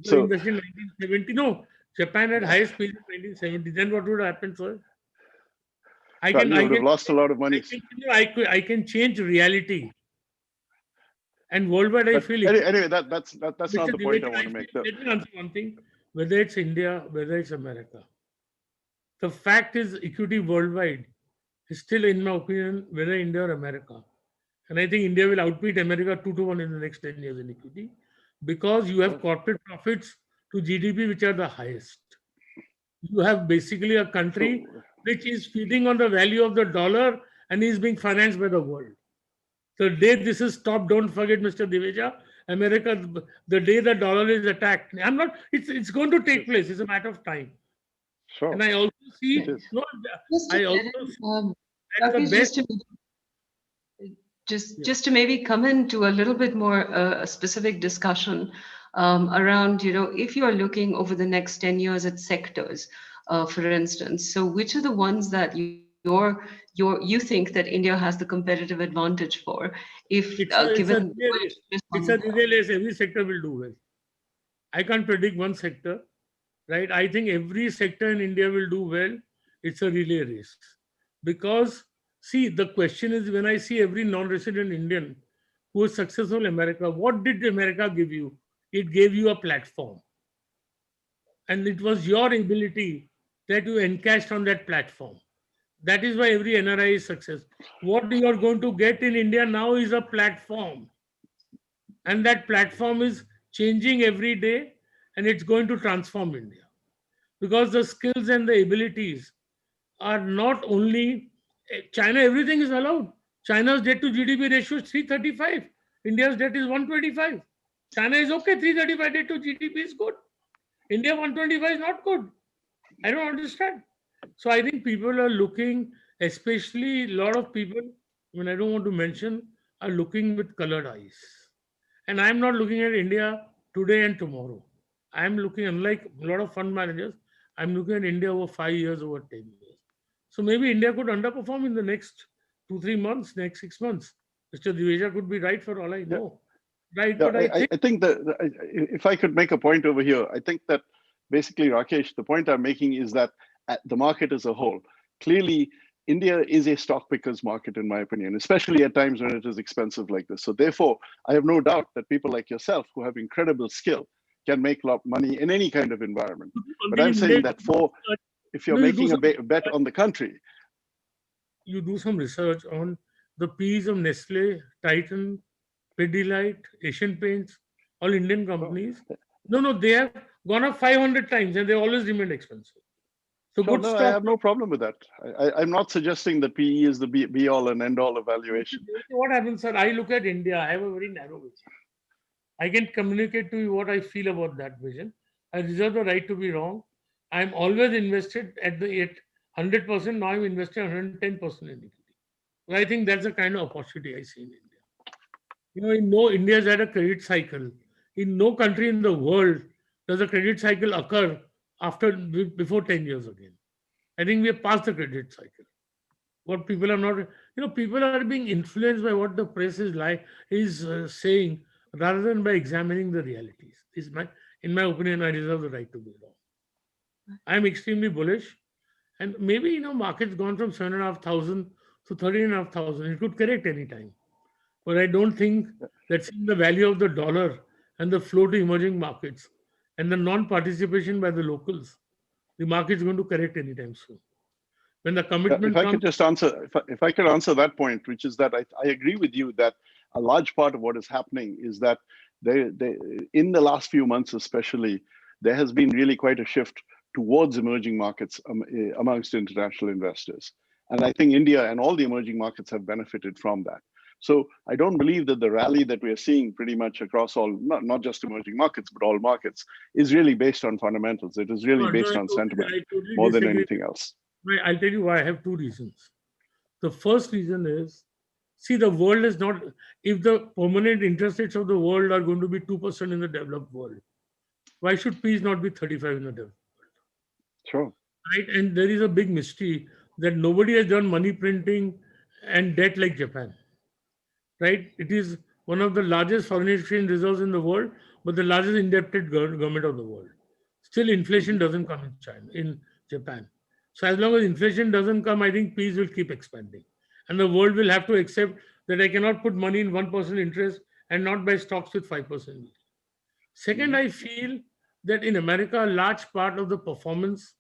S3: So invested in 1970. No, Japan had highest pace in 1970. Then what would happen, sir?
S5: You would have lost a lot of money.
S3: I can change reality. And worldwide, I feel
S5: anyway, that's not the point I want to make.
S3: Let me answer one thing. Whether it's India, whether it's America, the fact is equity worldwide is still, in my opinion, whether India or America. And I think India will outbeat America 2-1 in the next 10 years in equity, because you have corporate profits to GDP which are the highest. You have basically a country which is feeding on the value of the dollar and is being financed by the world. The day this is stopped, don't forget, Mr. Divecha, America, the day the dollar is attacked, it's going to take place. It's a matter of time.
S5: Sure.
S3: And I also see,
S4: just to maybe come into a little bit more a specific discussion around, if you are looking over the next 10 years at sectors, for instance, so which are the ones that you think that India has the competitive advantage for? It's a
S3: relay race. Every sector will do well. I can't predict one sector, right? I think every sector in India will do well. It's a relay race. Because, see, the question is, when I see every non-resident Indian who is successful in America, what did America give you? It gave you a platform. And it was your ability that you encashed on that platform. That is why every NRI is success. What you are going to get in India now is a platform. And that platform is changing every day, and it's going to transform India. Because the skills and the abilities are not only China, everything is allowed. China's debt to GDP ratio is 335. India's debt is 125. China is okay, 335 debt to GDP is good. India 125 is not good. I don't understand. So I think people are looking, especially a lot of people, I don't want to mention, are looking with colored eyes. And I'm not looking at India today and tomorrow. I'm looking, unlike a lot of fund managers, I'm looking at India over 5 years, over 10 years. So maybe India could underperform in the next 2-3 months, next 6 months. Mr. Divecha could be right for all I know. Right,
S5: but I think that if I could make a point over here, I think that basically, Rakesh, the point I'm making is that the market as a whole, clearly India is a stock picker's market, in my opinion, especially at times when it is expensive like this. So therefore, I have no doubt that people like yourself who have incredible skill can make a lot of money in any kind of environment. But I'm saying that if you're making a bet on the country.
S3: You do some research on the P's of Nestle, Titan, Pidilite, Asian Paints, all Indian companies. No, they have gone up 500 times and they always remained expensive. So
S5: I have no problem with that. I'm not suggesting that PE is the be all and end all evaluation.
S3: What happens, sir? I look at India. I have a very narrow vision. I can communicate to you what I feel about that vision. I reserve the right to be wrong. I'm always invested at 100%. Now I'm invested 110% in equity. So I think that's the kind of opportunity I see in India. India's had a credit cycle. In no country in the world does a credit cycle occur before 10 years again. I think we have passed the credit cycle. What people are not, people are being influenced by what the press is saying rather than by examining the realities. In my opinion, I reserve the right to be wrong. I'm extremely bullish. And maybe, market's gone from 7,500 to 13,500. It could correct any time. But I don't think that seeing the value of the dollar and the flow to emerging markets and the non-participation by the locals, the market is going to correct anytime soon. When the commitment
S5: if I could answer that point, which is that I agree with you that a large part of what is happening is that in the last few months especially, there has been really quite a shift towards emerging markets amongst international investors. And I think India and all the emerging markets have benefited from that. So I don't believe that the rally that we are seeing pretty much across all, not just emerging markets, but all markets, is really based on fundamentals. It is really based on sentiment more than anything else.
S3: I'll tell you why. I have two reasons. The first reason is, see, the world is not, if the permanent interest rates of the world are going to be 2% in the developed world, Why should peace not be 35 in the developed world?
S5: Sure.
S3: Right? And there is a big mystery that nobody has done money printing and debt like Japan. Right? It is one of the largest foreign exchange reserves in the world, but the largest indebted government of the world. Still, inflation doesn't come in China, in Japan. So as long as inflation doesn't come, I think peace will keep expanding. And the world will have to accept that I cannot put money in 1% interest and not buy stocks with 5%. Second, I feel that in America, a large part of the performance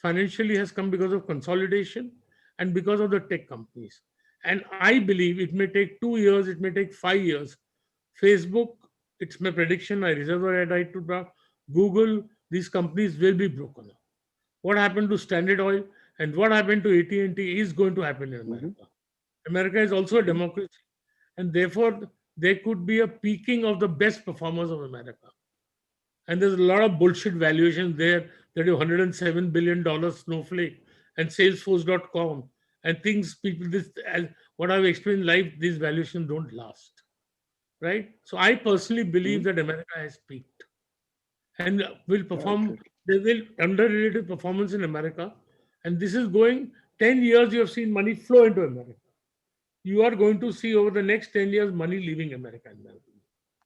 S3: financially has come because of consolidation and because of the tech companies. And I believe it may take 2 years, it may take 5 years. Facebook, it's my prediction, I reserve the right to draw. Google, these companies will be broken up. What happened to Standard Oil and what happened to AT&T is going to happen in America. America is also a democracy, and therefore there could be a peaking of the best performers of America. And there's a lot of bullshit valuations there that is $107 billion Snowflake and Salesforce.com and things people this as what I've explained in life, these valuations don't last. Right? So I personally believe that America has peaked and will perform, they will under-related performance in America. And this is going 10 years, you have seen money flow into America. You are going to see over the next 10 years money leaving America.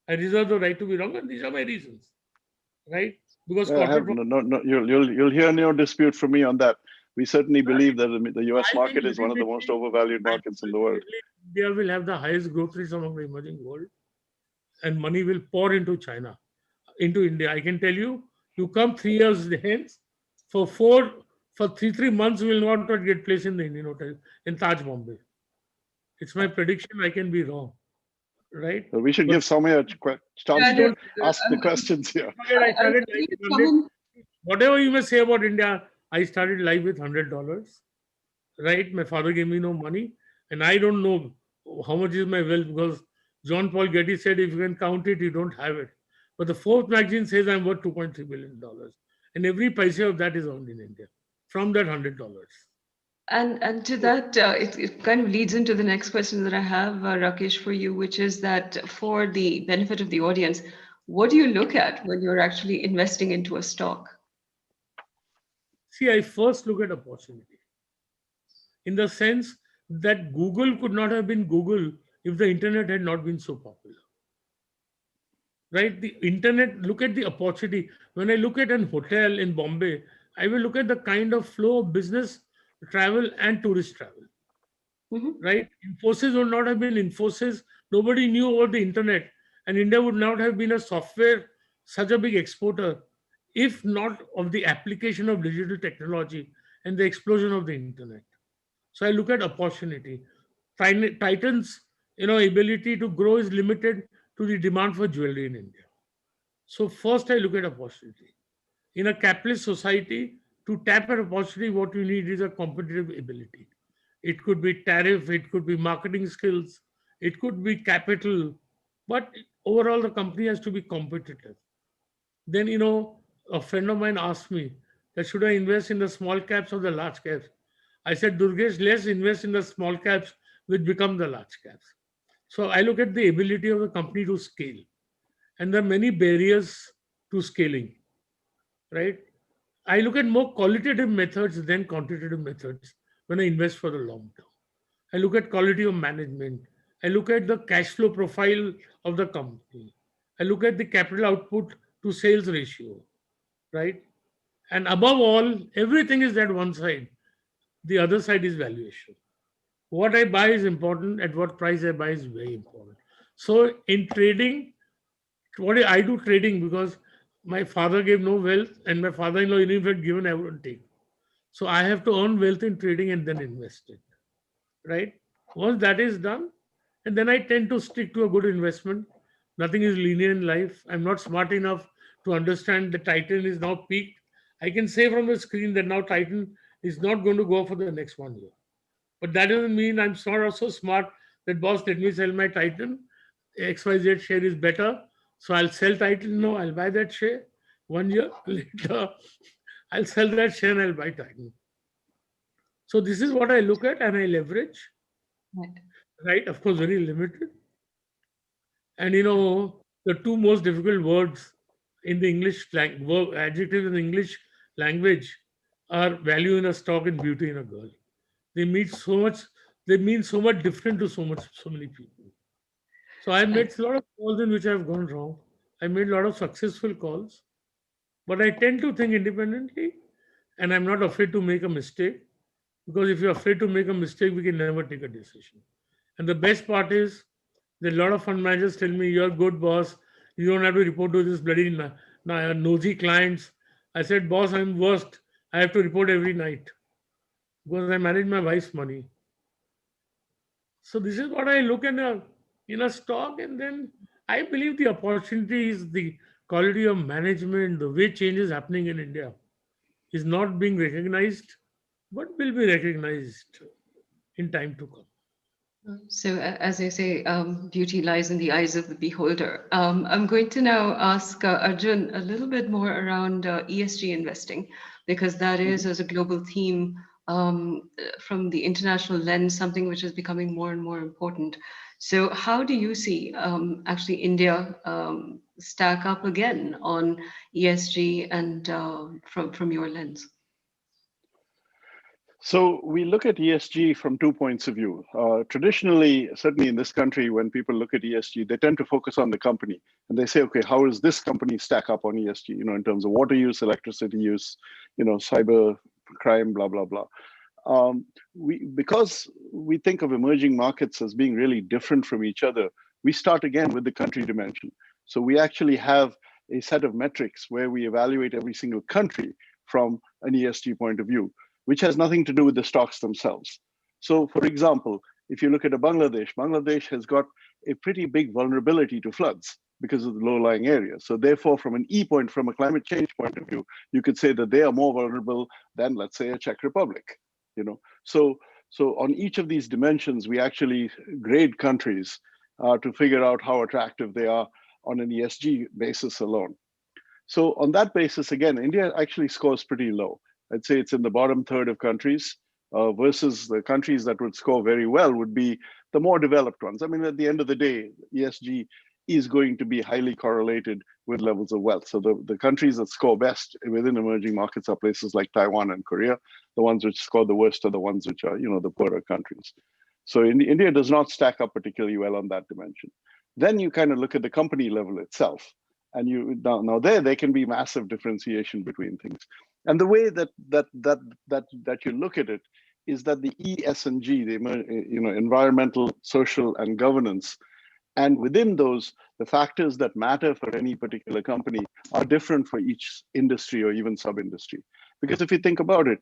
S3: I reserve the right to be wrong, and these are my reasons. Right? Because
S5: you'll hear no dispute from me on that. We certainly believe that the US market is one of the most overvalued markets in the world.
S3: India will have the highest growth rates among the emerging world, and money will pour into China, into India. I can tell you, you come 3 years hence, for 3 months, we will not get place in the Indian hotel in Taj Bombay. It's my prediction. I can be wrong. Right?
S5: So we should give Soumya a chance to ask the questions here.
S3: Whatever you may say about India, I started life with $100. Right? My father gave me no money, and I don't know how much is my wealth because John Paul Getty said if you can count it, you don't have it. But the Forbes magazine says I'm worth $2.3 billion, and every paisa of that is earned in India from that $100.
S4: And to that, it kind of leads into the next question that I have, Rakesh, for you, which is that for the benefit of the audience, what do you look at when you're actually investing into a stock?
S3: See, I first look at opportunity in the sense that Google could not have been Google if the internet had not been so popular. Right? The internet, look at the opportunity. When I look at an hotel in Bombay, I will look at the kind of flow of business travel and tourist travel. Right? Infosys would not have been Infosys. Nobody knew about the internet, and India would not have been a software, such a big exporter, if not of the application of digital technology and the explosion of the internet. So I look at opportunity. Titan's ability to grow is limited to the demand for jewelry in India. So first I look at opportunity. In a capitalist society, to tap an opportunity, what you need is a competitive ability. It could be tariff, it could be marketing skills, it could be capital, but overall the company has to be competitive. Then, a friend of mine asked me that should I invest in the small caps or the large caps? I said, Durgesh, let's invest in the small caps which become the large caps. So I look at the ability of the company to scale. And there are many barriers to scaling, right? I look at more qualitative methods than quantitative methods when I invest for the long term. I look at quality of management. I look at the cash flow profile of the company. I look at the capital output to sales ratio, right? And above all, everything is that one side. The other side is valuation. What I buy is important. At what price I buy is very important. So in trading, what I do trading because my father gave no wealth and my father-in-law, even if had given, I wouldn't take. So I have to earn wealth in trading and then invest it, right? Once that is done, and then I tend to stick to a good investment. Nothing is linear in life. I'm not smart enough to understand the Titan is now peaked. I can say from the screen that now Titan is not going to go for the next 1 year. But that doesn't mean I'm not also smart that, boss, let me sell my Titan. XYZ share is better. So I'll sell Titan now, I'll buy that share. 1 year later, I'll sell that share and I'll buy Titan. So this is what I look at and I leverage. Right? Of course, very limited. And the two most difficult words in the adjectives in the English language are value in a stock and beauty in a girl. They mean so much. They mean so much different to so many people. So I made a lot of calls in which I've gone wrong. I made a lot of successful calls, but I tend to think independently, and I'm not afraid to make a mistake, because if you're afraid to make a mistake, we can never take a decision. And the best part is that a lot of fund managers tell me, "You're good, boss. You don't have to report to this bloody nosy clients." I said, "Boss, I'm worst. I have to report every night because I manage my wife's money." So this is what I look in a stock, and then I believe the opportunity is the quality of management, the way change is happening in India is not being recognized, but will be recognized in time to come.
S4: So, as I say, beauty lies in the eyes of the beholder. I'm going to now ask Arjun a little bit more around ESG investing, because that is, as a global theme, from the international lens, something which is becoming more and more important. So, how do you see actually India stack up again on ESG and from your lens?
S5: So we look at ESG from 2 points of view. Traditionally, certainly in this country, when people look at ESG, they tend to focus on the company and they say, okay, how does this company stack up on ESG? In terms of water use, electricity use, cyber crime, blah blah blah. Because we think of emerging markets as being really different from each other, we start again with the country dimension. So we actually have a set of metrics where we evaluate every single country from an ESG point of view, which has nothing to do with the stocks themselves. So for example, if you look at Bangladesh has got a pretty big vulnerability to floods because of the low-lying areas. So therefore, from an from a climate change point of view, you could say that they are more vulnerable than, let's say, a Czech Republic. So on each of these dimensions, we actually grade countries to figure out how attractive they are on an ESG basis alone. So on that basis, again, India actually scores pretty low. I'd say it's in the bottom third of countries, versus the countries that would score very well would be the more developed ones. I mean, at the end of the day, ESG is going to be highly correlated with levels of wealth. So the countries that score best within emerging markets are places like Taiwan and Korea. The ones which score the worst are the ones which are, the poorer countries. So India does not stack up particularly well on that dimension. Then you kind of look at the company level itself. And now there can be massive differentiation between things. And the way that you look at it is that the E, S, and G, the environmental, social, and governance, and within those, the factors that matter for any particular company are different for each industry or even sub-industry. Because if you think about it,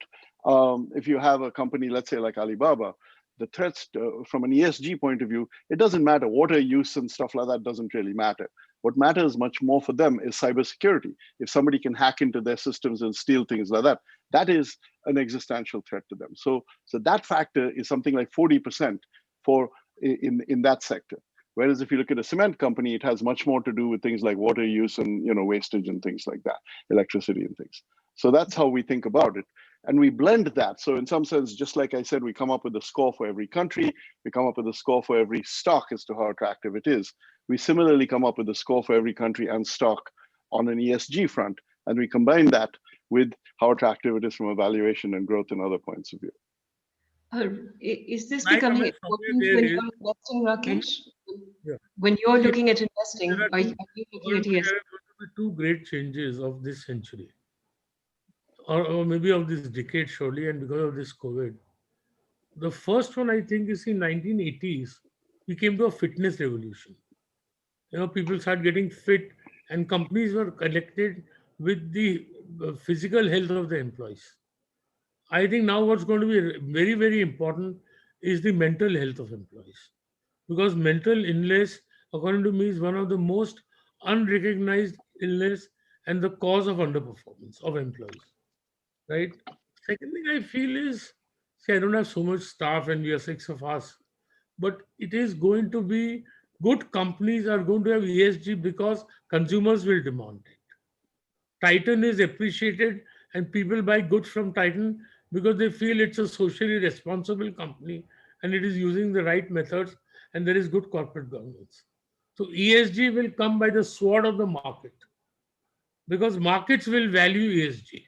S5: if you have a company, let's say like Alibaba, the threats from an ESG point of view, it doesn't matter. Water use and stuff like that doesn't really matter. What matters much more for them is cybersecurity. If somebody can hack into their systems and steal things like that, that is an existential threat to them. So that factor is something like 40% in that sector. Whereas if you look at a cement company, it has much more to do with things like water use and wastage and things like that, electricity and things. So that's how we think about it. And we blend that. So in some sense, just like I said, we come up with a score for every country. We come up with a score for every stock as to how attractive it is. We similarly come up with a score for every country and stock on an ESG front. And we combine that with how attractive it is from a valuation and growth and other points of view.
S4: Is this becoming important when you're investing, Rakesh?
S3: Yeah.
S4: When you're looking at investing, are you looking at ESG?
S3: There are going to be two great changes of this century, or maybe of this decade, surely, and because of this COVID. The first one, I think, is in 1980s, we came to a fitness revolution. People started getting fit, and companies were connected with the physical health of the employees. I think now what's going to be very, very important is the mental health of employees. Because mental illness, according to me, is one of the most unrecognized illness and the cause of underperformance of employees. Right? Second thing I feel is, see, I don't have so much staff and we are six of us, but it is going to be good companies are going to have ESG because consumers will demand it. Titan is appreciated and people buy goods from Titan because they feel it's a socially responsible company and it is using the right methods and there is good corporate governance. So ESG will come by the sword of the market. because markets will value ESG.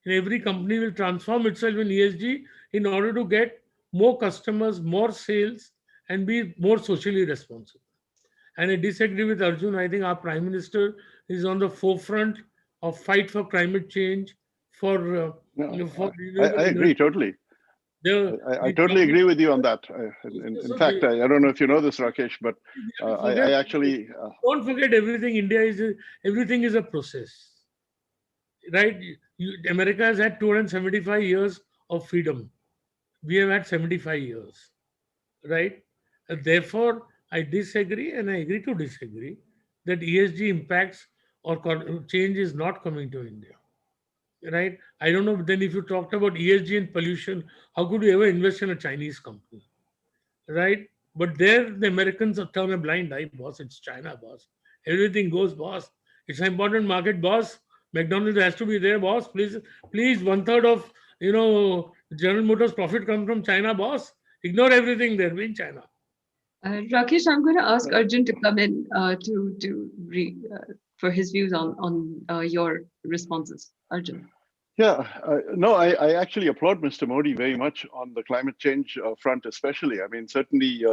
S3: And every company will transform itself in ESG in order to get more customers, more sales, and be more socially responsible. And I disagree with Arjun. I think our Prime Minister is on the forefront of fight for climate change, for
S5: No,
S3: for
S5: I
S3: renewable
S5: agree
S3: energy.
S5: totally. I totally agree with you on that. In fact, I don't know if you know this, Rakesh, but I actually
S3: don't forget everything is a process, right? America has had 275 years of freedom. We have had 75 years, right? Therefore, I disagree, and I agree to disagree that ESG impacts or change is not coming to India, right? I don't know. Then, if you talked about ESG and pollution, how could you ever invest in a Chinese company, right? But there, the Americans turn a blind eye, boss. It's China, boss. Everything goes, boss. It's an important market, boss. McDonald's has to be there, boss. Please, 1/3 of General Motors profit comes from China, boss. Ignore everything there. Be in China.
S4: Rakesh, I'm going to ask Arjun to come in for his views on your responses. Arjun.
S5: Yeah, no, I actually applaud Mr. Modi very much on the climate change front, especially. I mean, certainly,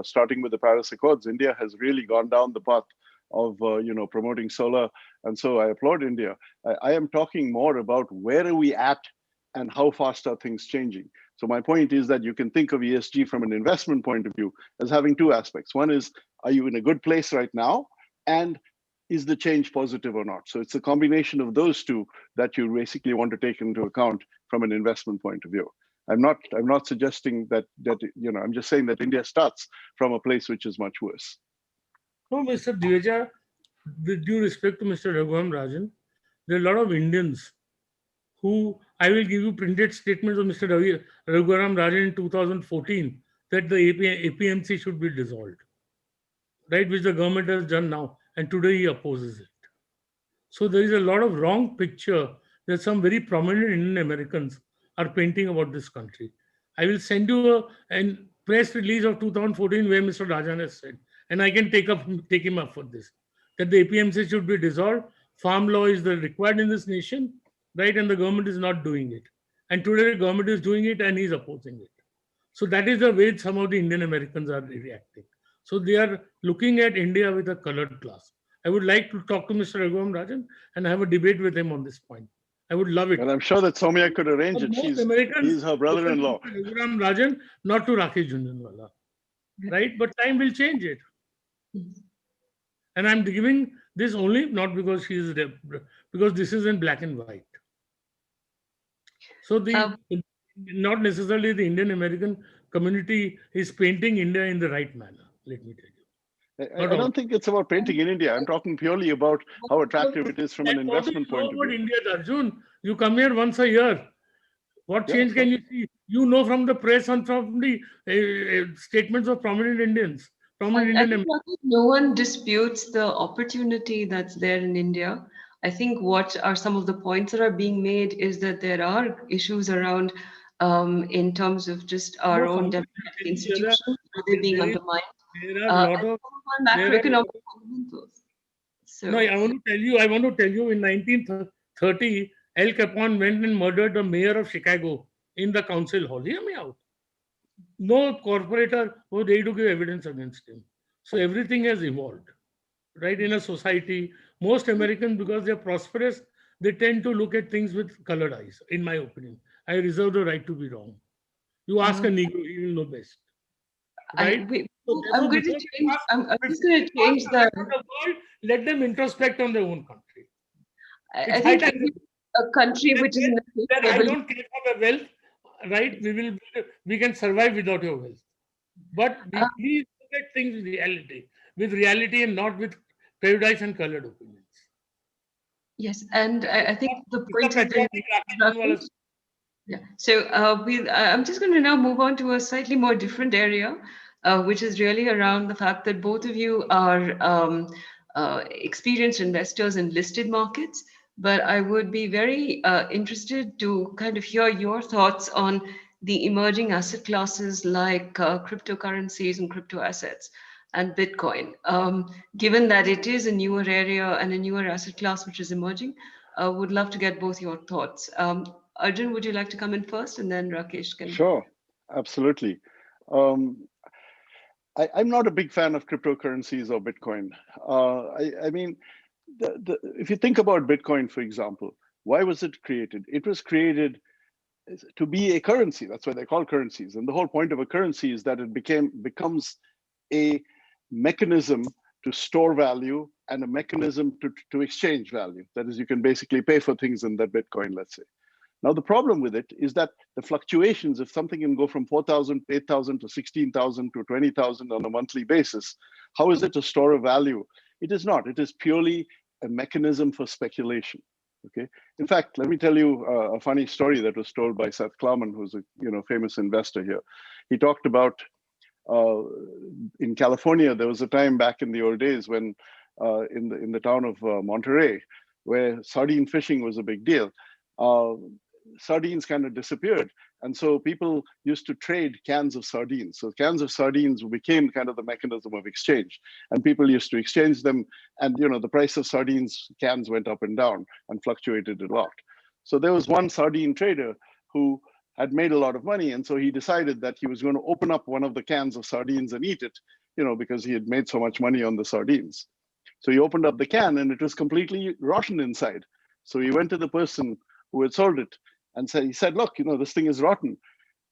S5: starting with the Paris Accords, India has really gone down the path of, promoting solar. And so I applaud India. I am talking more about where are we at and how fast are things changing. So my point is that you can think of ESG from an investment point of view as having two aspects. One is, are you in a good place right now? And is the change positive or not? So it's a combination of those two that you basically want to take into account from an investment point of view. I'm not suggesting that I'm just saying that India starts from a place which is much worse.
S3: No, Mr. Divecha, with due respect to Mr. Rajan, there are a lot of Indians who, I will give you printed statements of Mr. Rajan in 2014 that the APMC should be dissolved, right, which the government has done now, and today he opposes it. So there is a lot of wrong picture that some very prominent Indian Americans are painting about this country. I will send you a press release of 2014 where Mr. Rajan has said, and I can take him up for this, that the APMC should be dissolved. Farm law is the required in this nation, right? And the government is not doing it. And today the government is doing it and he's opposing it. So that is the way some of the Indian Americans are reacting. So they are looking at India with a colored glass. I would like to talk to Mr. Rajan and have a debate with him on this point. I would love it.
S5: And I'm sure that Soumya could arrange it. He's her brother-in-law.
S3: Rajan, not to Rakesh Jhunjhunwala, right? But time will change it. And I'm giving this only not because because this is in black and white. So not necessarily the Indian American community is painting India in the right manner. Let me tell you.
S5: I don't think it's about painting in India. I'm talking purely about how attractive it is from an investment point of view.
S3: India, Arjun, you come here once a year. What change can you see? You know from the press and from the statements of prominent Indians.
S4: No one disputes the opportunity that's there in India. I think what are some of the points that are being made is that there are issues around in terms of just our own democratic institutions, they're being undermined.
S3: There are a lot of
S4: macroeconomic fundamentals. So,
S3: no, I want to tell you in 1930, Al Capone went and murdered the mayor of Chicago in the council hall. Hear me out. No corporator was ready to give evidence against him. So everything has evolved, right? In a society, most Americans, because they're prosperous, they tend to look at things with colored eyes, in my opinion. I reserve the right to be wrong. You ask a Negro, he will know best. Right?
S4: I'm going to change. I'm just going to change the
S3: world. Let them introspect on their own country.
S4: I think a country which is
S3: I don't care for the wealth, right? We can survive without your wealth. But please look at things with reality and not with prejudice and colored opinions.
S4: Yes, and I think the point is yeah. So I'm just going to now move on to a slightly more different area, which is really around the fact that both of you are experienced investors in listed markets. But I would be very interested to kind of hear your thoughts on the emerging asset classes like cryptocurrencies and crypto assets. and Bitcoin. Given that it is a newer area and a newer asset class which is emerging, would love to get both your thoughts. Arjun, would you like to come in first, and then Rakesh can?
S5: Sure, absolutely. Um, I'm not a big fan of cryptocurrencies or Bitcoin. I mean, if you think about Bitcoin, for example, why was it created? It was created to be a currency. That's why they're called currencies. And the whole point of a currency is that it becomes a mechanism to store value and a mechanism to exchange value. That is, you can basically pay for things in that Bitcoin, let's say. Now, the problem with it is that the fluctuations, if something can go from 4,000, 8,000 to 16,000 to 20,000 on a monthly basis, how is it a store of value? It is not. It is purely a mechanism for speculation. Okay. In fact, let me tell you a funny story that was told by Seth Klarman, who's a famous investor here. He talked about in California, there was a time back in the old days when in the town of Monterey, where sardine fishing was a big deal. Sardines kind of disappeared. And so people used to trade cans of sardines. So cans of sardines became kind of the mechanism of exchange. And people used to exchange them. And the price of sardines cans went up and down and fluctuated a lot. So there was one sardine trader who had made a lot of money. And so he decided that he was going to open up one of the cans of sardines and eat it, because he had made so much money on the sardines. So he opened up the can and it was completely rotten inside. So he went to the person who had sold it and he said, look, this thing is rotten.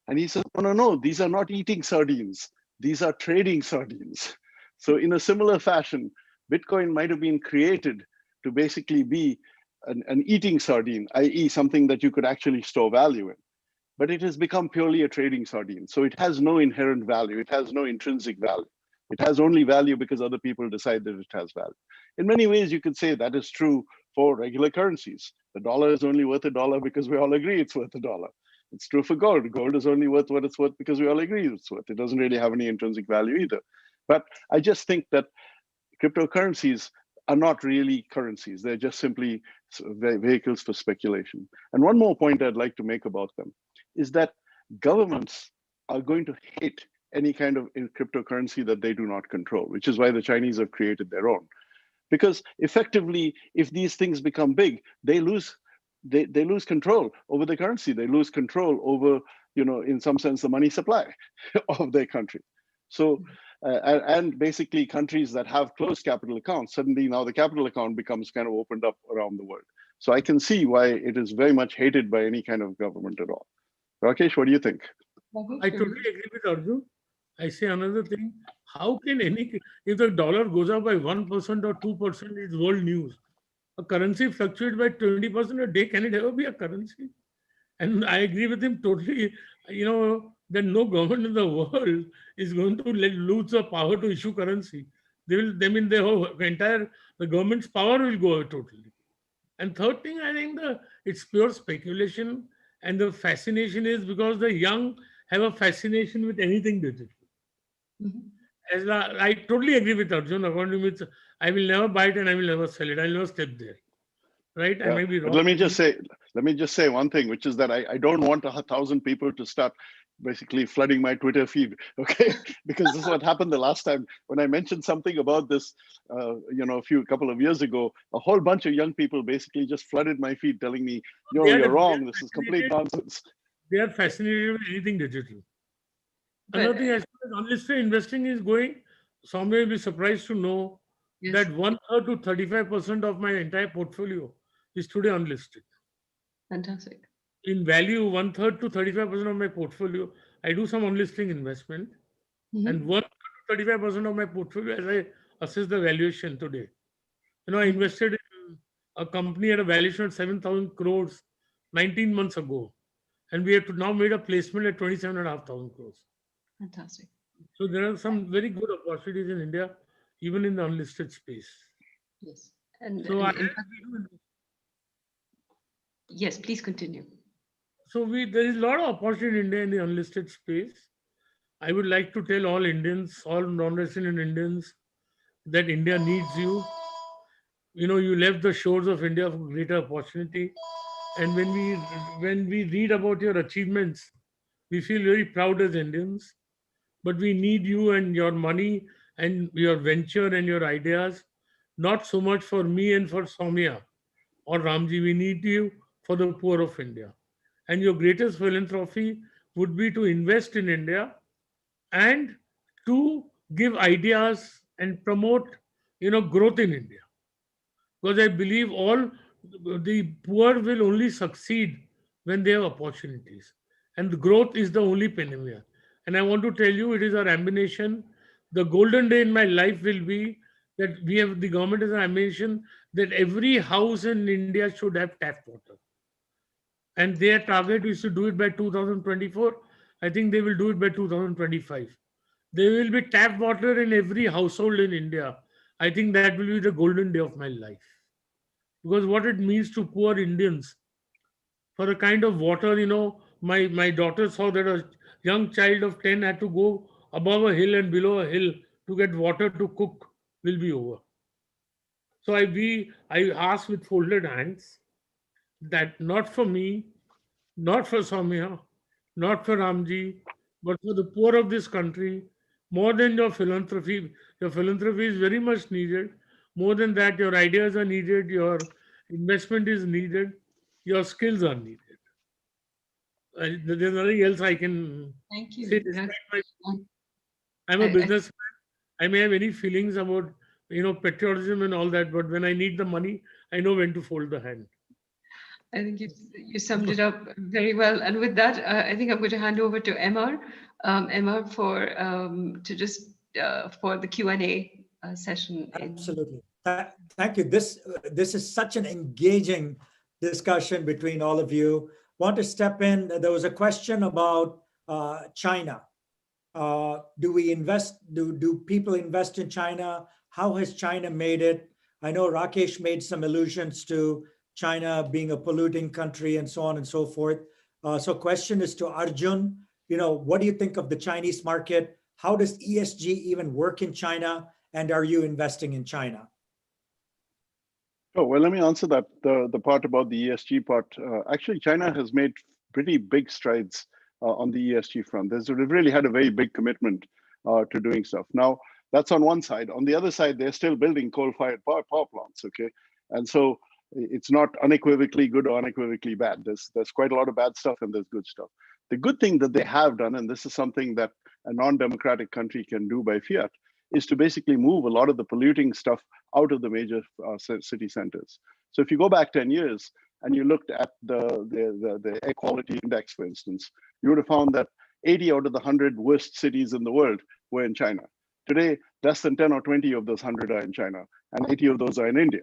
S5: And he said, no, these are not eating sardines. These are trading sardines. So in a similar fashion, Bitcoin might have been created to basically be an eating sardine, i.e. something that you could actually store value in. But it has become purely a trading sardine. So it has no inherent value. It has no intrinsic value. It has only value because other people decide that it has value. In many ways, you could say that is true for regular currencies. The dollar is only worth $1 because we all agree it's worth $1. It's true for gold. Gold is only worth what it's worth because we all agree it's worth. It doesn't really have any intrinsic value either. But I just think that cryptocurrencies are not really currencies. They're just simply vehicles for speculation. And one more point I'd like to make about them is that governments are going to hate any kind of cryptocurrency that they do not control, which is why the Chinese have created their own. Because effectively, if these things become big, they lose control over the currency. They lose control over, in some sense, the money supply of their country. So, and basically countries that have closed capital accounts, suddenly now the capital account becomes kind of opened up around the world. So I can see why it is very much hated by any kind of government at all. Rakesh, what do you think?
S3: I totally agree with Arjun. I say another thing. How can if the dollar goes up by 1% or 2%, it's world news. A currency fluctuates by 20% a day. Can it ever be a currency? And I agree with him totally. That no government in the world is going to lose the power to issue currency. The government's power will go away totally. And third thing, I think it's pure speculation. And the fascination is because the young have a fascination with anything digital. Mm-hmm. I totally agree with Arjun. According to me, I will never buy it and I will never sell it. I'll never step there. Right? Yeah. I may be wrong.
S5: But let me just say one thing, which is that I don't want 1,000 people to start basically flooding my Twitter feed, okay? Because this is what happened the last time when I mentioned something about this, a couple of years ago. A whole bunch of young people basically just flooded my feed, telling me, you're wrong. This is complete nonsense.
S3: They are fascinated with anything digital. Another thing, as far as unlisted investing is going, Soumya will be surprised to know that 1/3 to 35% of my entire portfolio is today unlisted.
S4: Fantastic.
S3: In value, 1/3 to 35% of my portfolio, I do some unlisting investment, and 1/3 to 35% of my portfolio, as I assess the valuation today. I invested in a company at a valuation of 7,000 crores 19 months ago, and we have now made a placement at 27,500 crores.
S4: Fantastic.
S3: So there are some very good opportunities in India, even in the unlisted space.
S4: Yes. And
S3: so
S4: yes, please continue.
S3: So there is a lot of opportunity in India in the unlisted space. I would like to tell all Indians, all non-resident Indians, that India needs you. You left the shores of India for greater opportunity. And when we read about your achievements, we feel very proud as Indians. But we need you and your money and your venture and your ideas, not so much for me and for Soumya or Ramji. We need you for the poor of India. And your greatest philanthropy would be to invest in India and to give ideas and promote, growth in India. Because I believe all the poor will only succeed when they have opportunities. And the growth is the only panacea. And I want to tell you, it is our ambition. The golden day in my life will be that the government has an ambition that every house in India should have tap water. And their target is to do it by 2024. I think they will do it by 2025. There will be tap water in every household in India. I think that will be the golden day of my life. Because what it means to poor Indians, for the kind of water, my daughter saw that a young child of 10 had to go above a hill and below a hill to get water to cook, will be over. So I ask with folded hands that not for me, not for Soumya, not for Ramji, but for the poor of this country, more than your philanthropy. Your philanthropy is very much needed. More than that, your ideas are needed, your investment is needed, your skills are needed. There's nothing else I can
S4: Thank you.
S3: say. I'm a
S4: I-
S3: businessman. I may have any feelings about patriotism and all that, but when I need the money, I know when to fold the hand.
S4: I think you summed it up very well. And with that, I think I'm going to hand over to Emma, for the Q&A session.
S1: Absolutely. Thank you. This is such an engaging discussion between all of you. Want to step in? There was a question about China. Do we invest? Do people invest in China? How has China made it? I know Rakesh made some allusions to China being a polluting country and so on and so forth. So question is to Arjun, what do you think of the Chinese market? How does ESG even work in China? And are you investing in China?
S5: Oh, well, let me answer that. The part about the ESG part. Actually, China has made pretty big strides on the ESG front. They've really had a very big commitment to doing stuff. Now, that's on one side. On the other side, they're still building coal-fired power plants, okay? And so it's not unequivocally good or unequivocally bad. There's quite a lot of bad stuff and there's good stuff. The good thing that they have done, and this is something that a non-democratic country can do by fiat, is to basically move a lot of the polluting stuff out of the major city centers. So if you go back 10 years and you looked at the air quality index, for instance, you would have found that 80 out of the 100 worst cities in the world were in China. Today, less than 10 or 20 of those 100 are in China, and 80 of those are in India.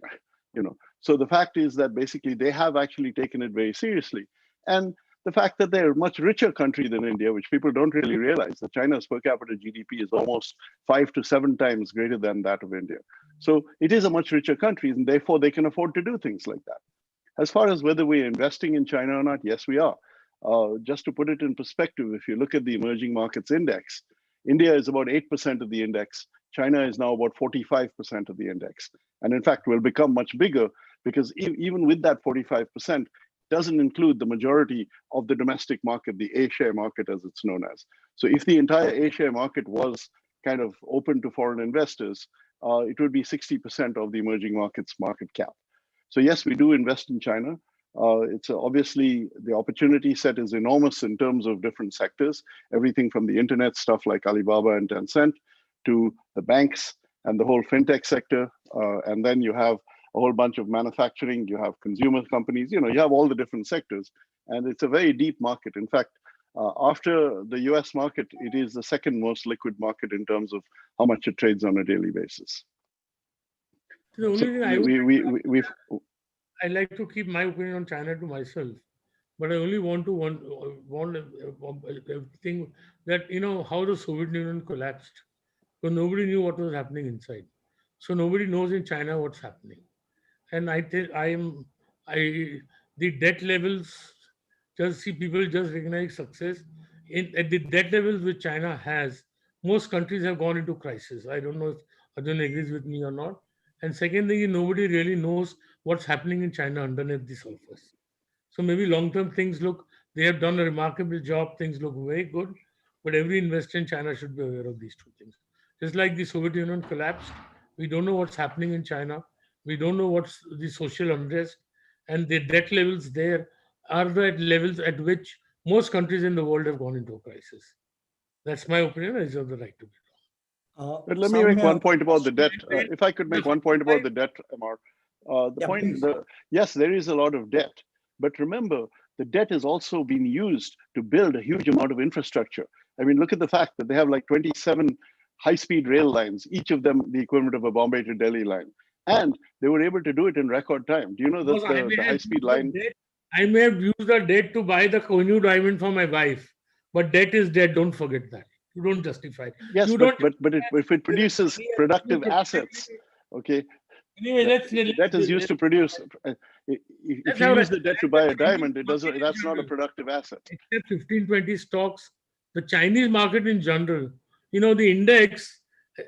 S5: So the fact is that basically they have actually taken it very seriously. And the fact that they're a much richer country than India, which people don't really realize, that China's per capita GDP is almost 5 to 7 times greater than that of India. So it is a much richer country, and therefore they can afford to do things like that. As far as whether we're investing in China or not, yes, we are. Just to put it in perspective, if you look at the emerging markets index, India is about 8% of the index. China is now about 45% of the index. And in fact, will become much bigger because even with that 45%, doesn't include the majority of the domestic market, the A-share market as it's known as. So if the entire A-share market was kind of open to foreign investors, it would be 60% of the emerging markets market cap. So yes, we do invest in China. It's obviously the opportunity set is enormous in terms of different sectors, everything from the internet stuff like Alibaba and Tencent to the banks and the whole fintech sector. And then you have a whole bunch of manufacturing, you have consumer companies, you have all the different sectors. And it's a very deep market. In fact, after the US market, it is the second most liquid market in terms of how much it trades on a daily basis.
S3: The only thing I like to keep my opinion on China to myself, but I only want a thing that how the Soviet Union collapsed, because nobody knew what was happening inside. So nobody knows in China what's happening, and the debt levels, just see people just recognize success at the debt levels which China has. Most countries have gone into crisis. I don't know if Arjun agrees with me or not. And second thing is nobody really knows what's happening in China underneath the surface. So maybe long-term they have done a remarkable job, things look very good, but every investor in China should be aware of these two things. Just like the Soviet Union collapsed, we don't know what's happening in China. We don't know what's the social unrest, and the debt levels there are the levels at which most countries in the world have gone into a crisis. That's my opinion. I reserve the right to be
S5: But let me make one
S1: Soumya,
S5: point about the debt.
S3: wrong.
S5: If I could make one point about the debt, Amar.
S1: yeah, please.
S5: Yes, there is a lot of debt, but remember, the debt is also being used to build a huge amount of infrastructure. I mean, look at the fact that they have like 27 high-speed rail lines, each of them the equivalent of a Bombay to Delhi line. And they were able to do it in record time. Do you know that
S3: Because I may
S5: the
S3: have
S5: high-speed
S3: used the
S5: line?
S3: debt- I may have used the debt to buy the new diamond for my wife, but debt is debt. Don't forget that. You don't justify.
S5: Yes,
S3: You
S5: but
S3: don't.
S5: if it produces productive assets, okay,
S3: Anyway,
S5: the debt is used to produce. If you use the debt to buy a diamond, it doesn't. That's not a productive asset.
S3: Except 15, 20 stocks, the Chinese market in general, the index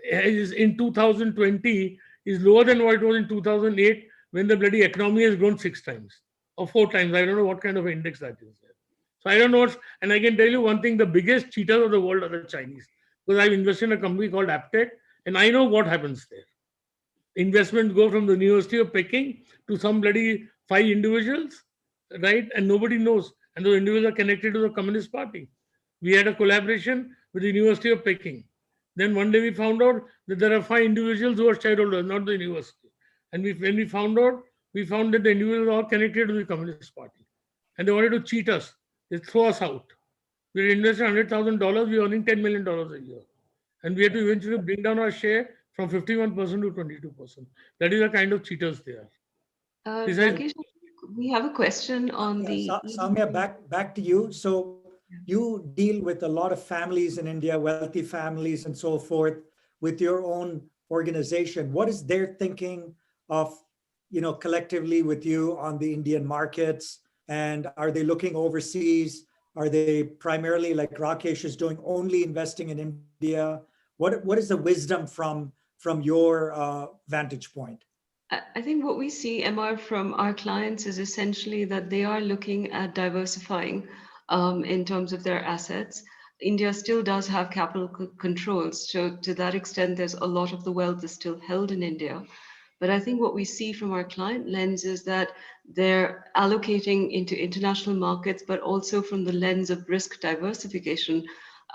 S3: is in 2020 is lower than what it was in 2008 when the bloody economy has grown 6 times or 4 times. I don't know what kind of index that is. So I don't know. And I can tell you one thing, the biggest cheaters of the world are the Chinese. Because I've invested in a company called Aptech and I know what happens there. Investments go from the University of Peking to some bloody 5 individuals, right? And nobody knows. And those individuals are connected to the Communist Party. We had a collaboration with the University of Peking. Then one day we found out that there are 5 individuals who are shareholders, not the university. And when we found out, we found that the individuals are all connected to the Communist Party. And they wanted to cheat us. They throw us out. We invested $100,000, we're earning $10 million a year. And we had to eventually bring down our share from 51% to 22%. That is the kind of cheaters they are.
S4: Rakesh, we have a question on
S1: Soumya, back to you. So you deal with a lot of families in India, wealthy families and so forth, with your own organization. What is their thinking of, collectively with you on the Indian markets? And are they looking overseas? Are they primarily, like Rakesh is doing, only investing in India? What is the wisdom from your vantage point?
S4: I think what we see, MR, from our clients is essentially that they are looking at diversifying in terms of their assets. India still does have capital controls. So to that extent, there's a lot of the wealth is still held in India. But I think what we see from our client lens is that they're allocating into international markets, but also from the lens of risk diversification,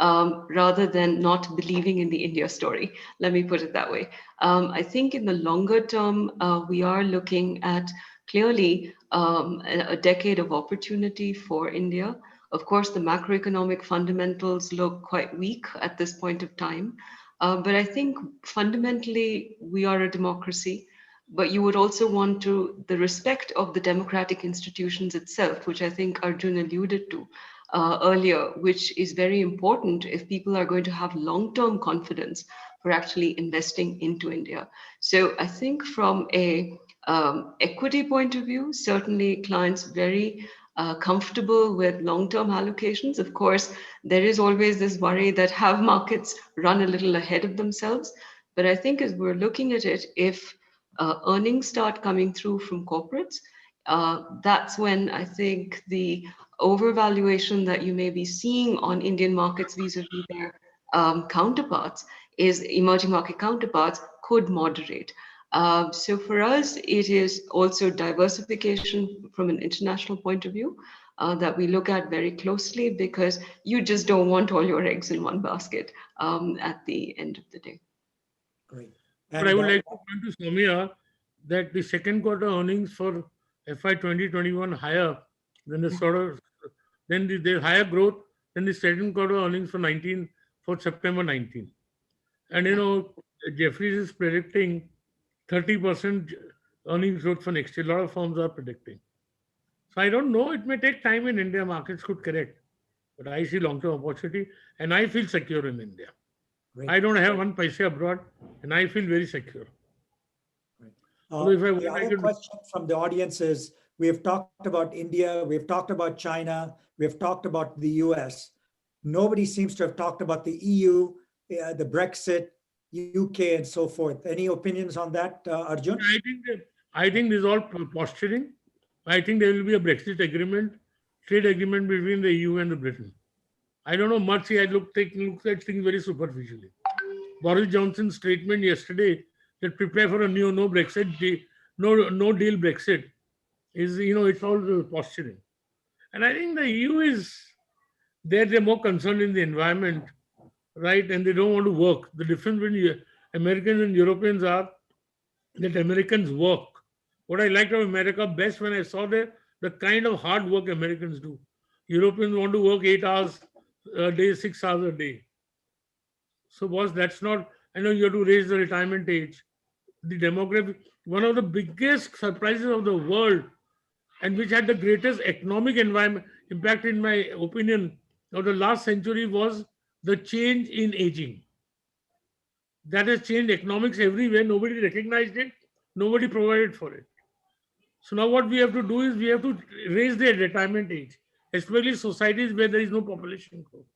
S4: rather than not believing in the India story. Let me put it that way. I think in the longer term, we are looking at clearly a decade of opportunity for India. Of course, the macroeconomic fundamentals look quite weak at this point of time. But I think fundamentally, we are a democracy. But you would also want the respect of the democratic institutions itself, which I think Arjun alluded to earlier, which is very important if people are going to have long-term confidence for actually investing into India. So I think from a equity point of view, certainly clients very comfortable with long-term allocations. Of course, there is always this worry that have markets run a little ahead of themselves. But I think as we're looking at it, if earnings start coming through from corporates, that's when I think the overvaluation that you may be seeing on Indian markets vis-a-vis their counterparts, is emerging market counterparts, could moderate. So for us, it is also diversification from an international point of view that we look at very closely, because you just don't want all your eggs in one basket at the end of the day.
S1: Great.
S3: But I would like to point to Soumya that the second quarter earnings for FY 2021 higher than the higher growth than the second quarter earnings for September 19. And Jeffries is predicting 30% earnings growth for next year. A lot of firms are predicting. So I don't know. It may take time in India. Markets could correct, but I see long-term opportunity, and I feel secure in India.
S1: Great.
S3: I don't have one paisa abroad, and I feel very secure.
S1: The other question from the audience is, we have talked about India, we've talked about China, we've talked about the US. Nobody seems to have talked about the EU, the Brexit, UK, and so forth. Any opinions on that, Arjun?
S3: I think this is all posturing. I think there will be a Brexit agreement, trade agreement between the EU and the Britain. I don't know much. I look at things very superficially. Boris Johnson's statement yesterday that prepare for a no Brexit, no deal Brexit is, it's all posturing. And I think the EU is they're more concerned in the environment, right? And they don't want to work. The difference between Americans and Europeans are that Americans work. What I liked of America best when I saw the kind of hard work Americans do. Europeans want to work 8 hours a day, 6 hours a day. So boss, that's not, I know you have to raise the retirement age. The demographic, one of the biggest surprises of the world and which had the greatest economic environment impact, in my opinion, of the last century was the change in aging. That has changed economics everywhere. Nobody recognized it. Nobody provided for it. So now what we have to do is we have to raise the retirement age, especially societies where there is no population growth.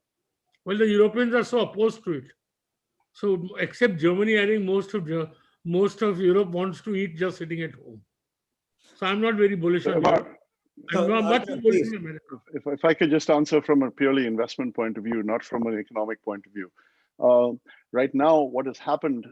S3: Well, the Europeans are so opposed to it. So except Germany, I think most of Europe wants to eat just sitting at home. So I'm not very bullish on Europe. I'm not much bullish on America.
S5: If I could just answer from a purely investment point of view, not from an economic point of view. Right now, what has happened,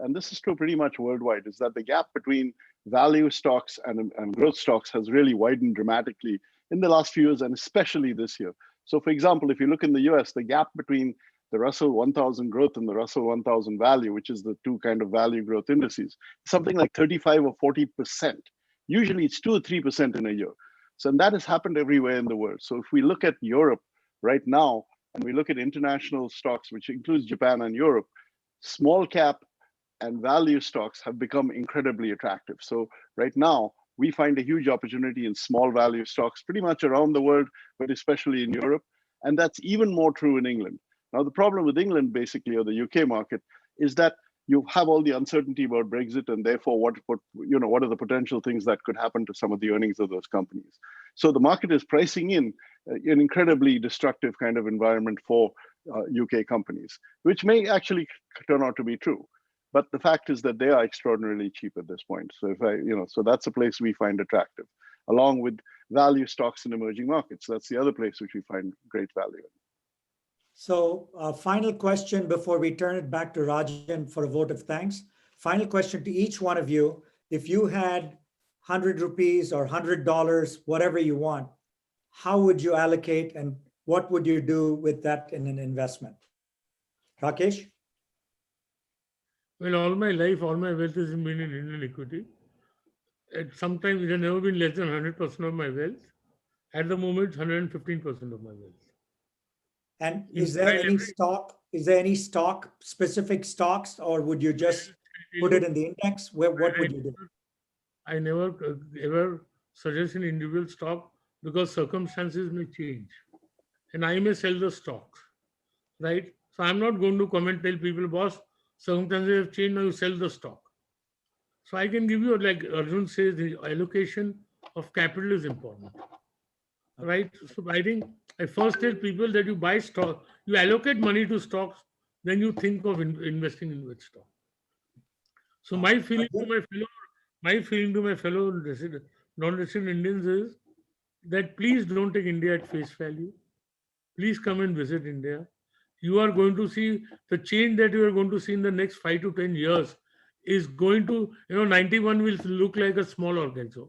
S5: and this is true pretty much worldwide, is that the gap between value stocks and growth stocks has really widened dramatically in the last few years, and especially this year. So for example, if you look in the US, the gap between the Russell 1000 growth and the Russell 1000 value, which is the two kind of value growth indices, something like 35 or 40%. Usually it's 2 or 3% in a year. So and that has happened everywhere in the world. So if we look at Europe right now, and we look at international stocks, which includes Japan and Europe, small cap and value stocks have become incredibly attractive. So right now, we find a huge opportunity in small value stocks pretty much around the world, but especially in Europe. And that's even more true in England. Now, the problem with England, basically, or the UK market, is that you have all the uncertainty about Brexit, and therefore what are the potential things that could happen to some of the earnings of those companies. So the market is pricing in an incredibly destructive kind of environment for UK companies, which may actually turn out to be true. But the fact is that they are extraordinarily cheap at this point. So so that's a place we find attractive, along with value stocks in emerging markets. That's the other place which we find great value in.
S1: So final question before we turn it back to Rajan for a vote of thanks. Final question to each one of you. If you had 100 rupees or $100, whatever you want, how would you allocate and what would you do with that in an investment? Rakesh?
S3: Well, all my life, all my wealth has been in Indian equity. Sometimes it has never been less than 100% of my wealth. At the moment, 115% of my wealth.
S1: And is there any stock, specific stocks, or would you just put it in the index? What would you do?
S3: I never ever suggest an individual stock because circumstances may change and I may sell the stocks, right? So I'm not going to come and tell people, boss, circumstances have changed, now you sell the stock. So I can give you, like Arjun says, the allocation of capital is important, right? So I think I first tell people that you buy stock, you allocate money to stocks, then you think of investing in which stock. So my feeling to my fellow non-resident Indians is that please don't take India at face value. Please come and visit India. You are going to see the change that you are going to see in the next 5 to 10 years is going to, 91 will look like a small organism.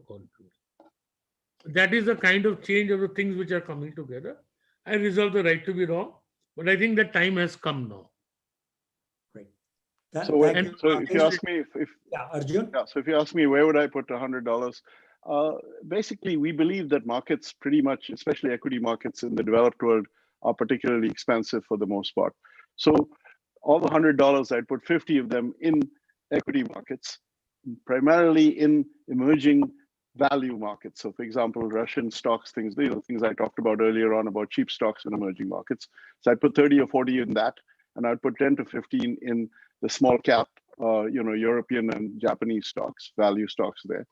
S3: That is the kind of change of the things which are coming together. I reserve the right to be wrong, but I think that time has come now.
S1: Great.
S5: So if you ask me
S1: Arjun?
S5: So if you ask me where would I put $100, basically we believe that markets pretty much, especially equity markets in the developed world, are particularly expensive for the most part. So all the $100, I'd put 50 of them in equity markets, primarily in emerging value markets. So for example, Russian stocks, things I talked about earlier on about cheap stocks in emerging markets. So I'd put 30 or 40 in that, and I'd put 10 to 15 in the small cap, European and Japanese stocks, value stocks there.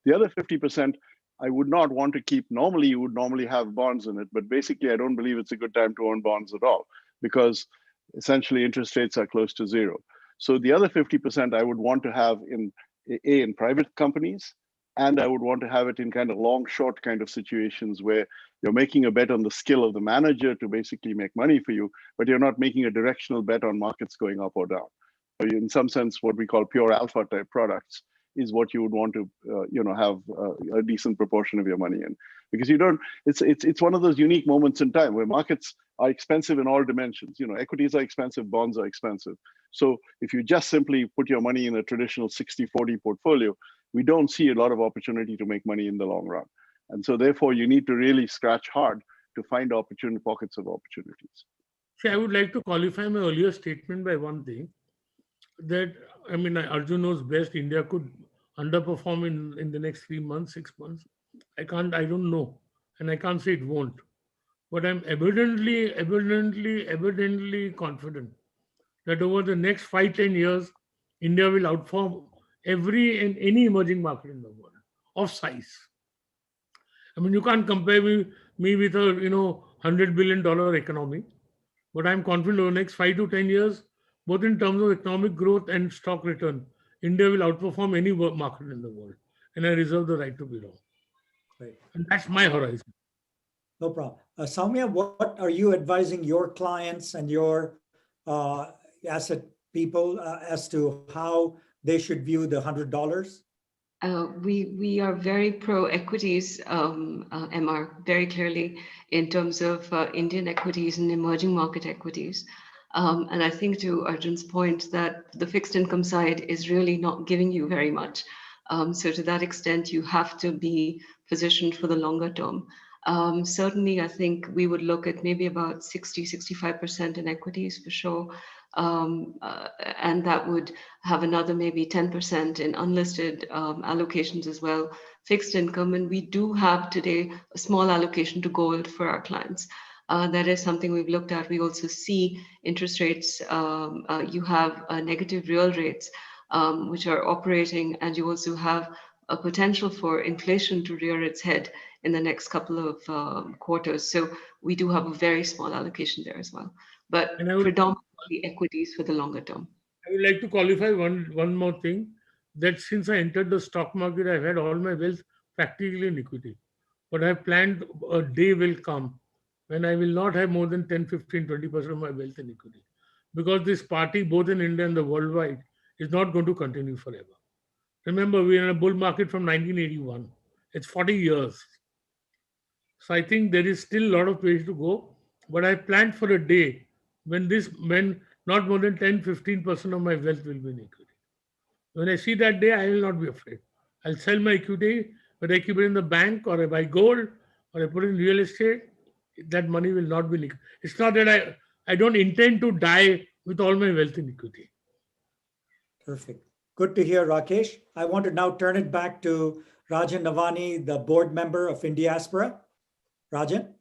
S5: The other 50%, I would not want to keep. Normally, you would normally have bonds in it, but basically, I don't believe it's a good time to own bonds at all because essentially interest rates are close to zero. So the other 50% I would want to have in private companies, and I would want to have it in kind of long, short kind of situations where you're making a bet on the skill of the manager to basically make money for you, but you're not making a directional bet on markets going up or down. in some sense, what we call pure alpha type products is what you would want to, have a decent proportion of your money in, because you don't. It's one of those unique moments in time where markets are expensive in all dimensions. Equities are expensive, bonds are expensive. So if you just simply put your money in a traditional 60-40 portfolio, we don't see a lot of opportunity to make money in the long run. And so therefore, you need to really scratch hard to find pockets of opportunities.
S3: See, I would like to qualify my earlier statement by one thing, that, Arjun knows best, India could underperform in the next 3 months, 6 months. I don't know. And I can't say it won't. But I'm evidently confident that over the next 5-10 years, India will outperform any emerging market in the world of size. You can't compare me with a $100 billion economy, but I'm confident over the next 5 to 10 years, both in terms of economic growth and stock return, India will outperform any market in the world, and I reserve the right to be wrong.
S1: Great.
S3: And that's my horizon.
S1: No problem. Soumya, what are you advising your clients and your asset people as to how they should view the $100?
S4: We are very pro equities, MR, very clearly in terms of Indian equities and emerging market equities. And I think to Arjun's point that the fixed income side is really not giving you very much. So to that extent, you have to be positioned for the longer term. Certainly, I think we would look at maybe about 60-65% in equities for sure. And that would have another maybe 10% in unlisted allocations as well, fixed income. And we do have today a small allocation to gold for our clients. That is something we've looked at. We also see interest rates. You have negative real rates, which are operating, and you also have a potential for inflation to rear its head in the next couple of quarters. So we do have a very small allocation there as well, but predominantly equities for the longer term.
S3: I would like to qualify one more thing, that since I entered the stock market, I've had all my wealth practically in equity. But I've planned a day will come when I will not have more than 10, 15, 20% of my wealth in equity. Because this party, both in India and the worldwide, is not going to continue forever. Remember, we're in a bull market from 1981. It's 40 years. So I think there is still a lot of ways to go. But I planned for a day when not more than 10, 15% of my wealth will be in equity. When I see that day, I will not be afraid. I'll sell my equity, whether I keep it in the bank or I buy gold or I put it in real estate, that money will not be liquid. It's not that I don't intend to die with all my wealth in equity.
S1: Perfect. Good to hear, Rakesh. I want to now turn it back to Rajan Navani, the board member of Indiaspora. Rajan?